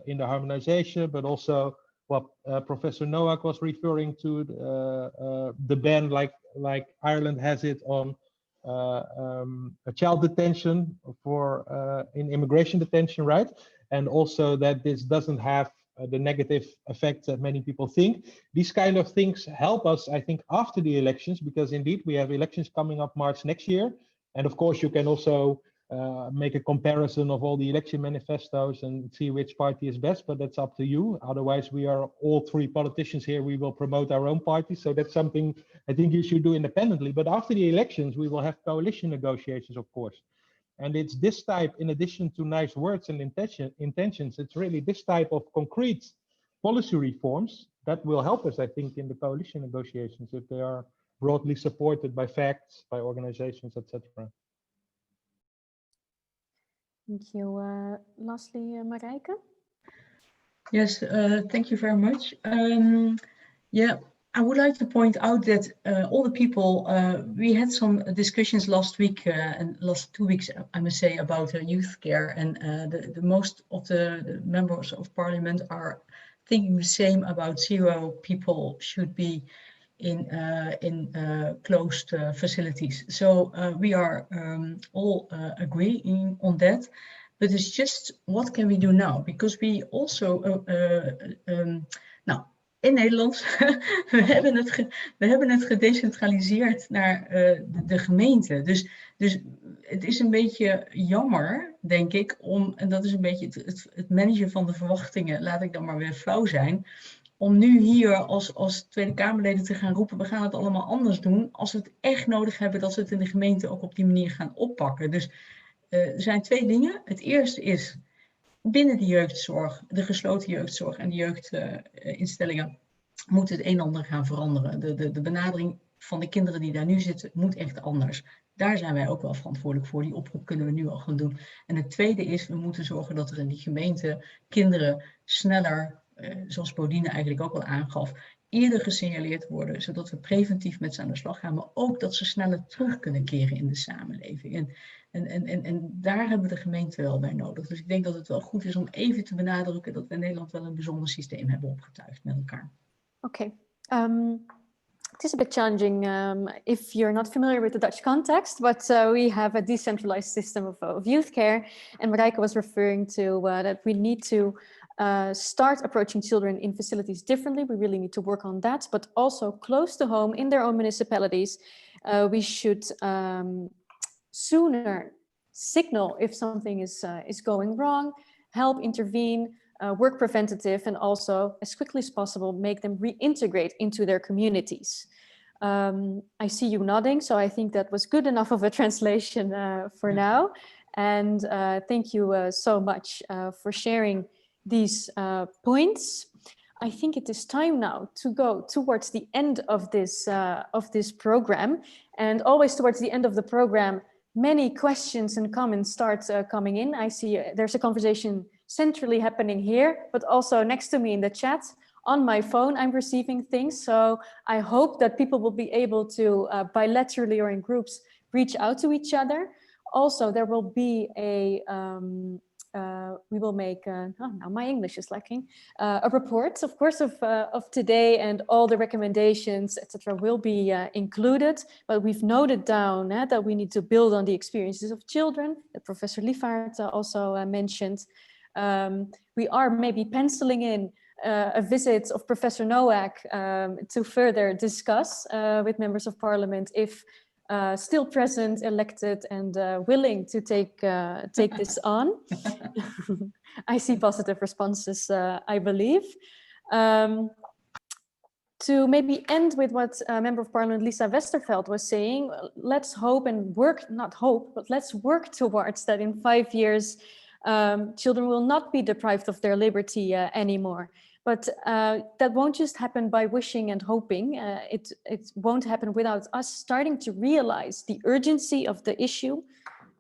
in the harmonization, but also what Professor Nowak was referring to, the ban like Ireland has it on a child detention for in immigration detention, right? And also that this doesn't have the negative effects that many people think. These kind of things help us, I think, after the elections, because indeed we have elections coming up March next year. And of course, you can also make a comparison of all the election manifestos and see which party is best, but that's up to you. Otherwise, we are all three politicians here. We will promote our own party. So that's something I think you should do independently. But after the elections, we will have coalition negotiations, of course. And it's this type, in addition to nice words and intentions, it's really this type of concrete policy reforms that will help us, I think, in the coalition negotiations, if they are broadly supported by facts, by organizations, etc. Thank you. Lastly, Marijke? Yes, thank you very much. Yeah, I would like to point out that all the people, we had some discussions last week and last 2 weeks, I must say, about youth care, and the most of the members of parliament are thinking the same about 0 people should be in closed facilities. So we are all agreeing on that, but it's just what can we do now? Because we also nou, in Nederland, we hebben het gedecentraliseerd naar de gemeente. Dus het is een beetje jammer, denk ik, en dat is een beetje het managen van de verwachtingen, laat ik dan maar weer flauw zijn, om nu hier als Tweede Kamerleden te gaan roepen, we gaan het allemaal anders doen, als we het echt nodig hebben dat ze het in de gemeente ook op die manier gaan oppakken. Dus er zijn 2 dingen. Het eerste is, binnen de jeugdzorg, de gesloten jeugdzorg en de jeugdinstellingen, moet het een en ander gaan veranderen. De benadering van de kinderen die daar nu zitten, moet echt anders. Daar zijn wij ook wel verantwoordelijk voor. Die oproep kunnen we nu al gaan doen. En het tweede is, we moeten zorgen dat er in die gemeente kinderen sneller, zoals Bodine eigenlijk ook al aangaf, eerder gesignaleerd worden, zodat we preventief met ze aan de slag gaan, maar ook dat ze sneller terug kunnen keren in de samenleving. En daar hebben we de gemeente wel bij nodig. Dus ik denk dat het wel goed is om even te benadrukken dat we in Nederland wel een bijzonder systeem hebben opgetuigd met elkaar. Okay. It is a bit challenging if you're not familiar with the Dutch context, but we have a decentralized system of youth care. And Marijke was referring to that we need to start approaching children in facilities differently. We really need to work on that, but also close to home in their own municipalities. We should sooner signal if something is going wrong, help intervene, work preventative, and also as quickly as possible make them reintegrate into their communities. I see you nodding, so I think that was good enough of a translation for now. And thank you so much for sharing these points. I think it is time now to go towards the end of this program. And always towards the end of the program, many questions and comments start coming in. I see there's a conversation centrally happening here, but also next to me in the chat. On my phone, I'm receiving things. So I hope that people will be able to bilaterally or in groups reach out to each other. Also, there will be a, we will make, now my English is lacking, a report, of course, of today, and all the recommendations, etc., will be included. But we've noted down that we need to build on the experiences of children that Professor Liefvaart also mentioned. We are maybe penciling in a visit of Professor Nowak to further discuss with members of parliament if still present, elected, and willing to take this on. I see positive responses, I believe. To maybe end with what Member of Parliament Lisa Westerveld was saying, let's hope and work, not hope, but let's work towards that in 5 years, children will not be deprived of their liberty anymore. But that won't just happen by wishing and hoping. It won't happen without us starting to realize the urgency of the issue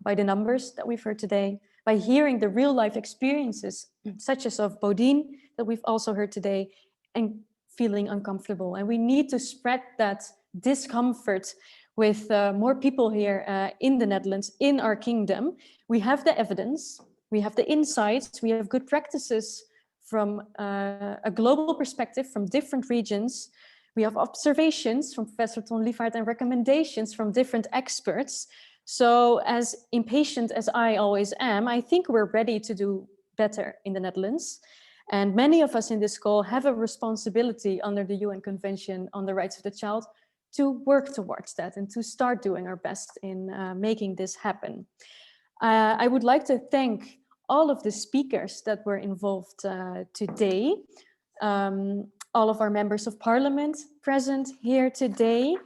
by the numbers that we've heard today, by hearing the real life experiences, such as of Bodine, that we've also heard today, and feeling uncomfortable. And we need to spread that discomfort with more people here in the Netherlands, in our kingdom. We have the evidence, we have the insights, we have good practices from a global perspective from different regions. We have observations from Professor Ton Liefvaart and recommendations from different experts. So as impatient as I always am, I think we're ready to do better in the Netherlands. And many of us in this call have a responsibility under the UN Convention on the Rights of the Child to work towards that and to start doing our best in making this happen. I would like to thank all of the speakers that were involved today, all of our members of parliament present here today.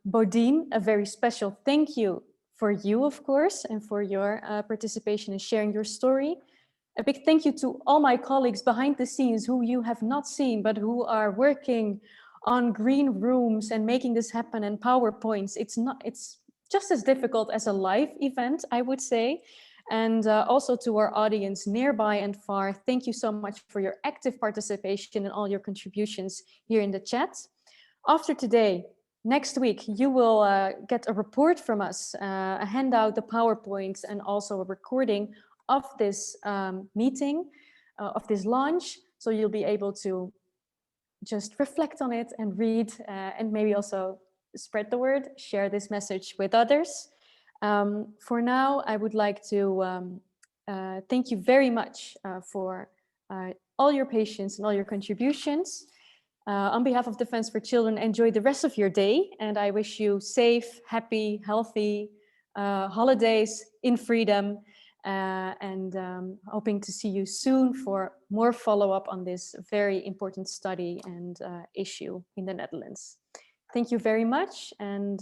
Bodine, a very special thank you for you, of course, and for your participation and sharing your story. A big thank you to all my colleagues behind the scenes who you have not seen, but who are working on green rooms and making this happen, and PowerPoints. It's just as difficult as a live event, I would say. And also to our audience nearby and far, thank you so much for your active participation and all your contributions here in the chat. After today, next week, you will get a report from us, a handout, the PowerPoints, and also a recording of this meeting, of this launch. So you'll be able to just reflect on it and read and maybe also spread the word, share this message with others. For now, I would like to thank you very much for all your patience and all your contributions. On behalf of Defense for Children, enjoy the rest of your day, and I wish you safe, happy, healthy holidays in freedom, and hoping to see you soon for more follow-up on this very important study and issue in the Netherlands. Thank you very much, and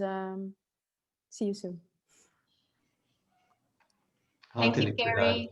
see you soon. Thank you, Carrie.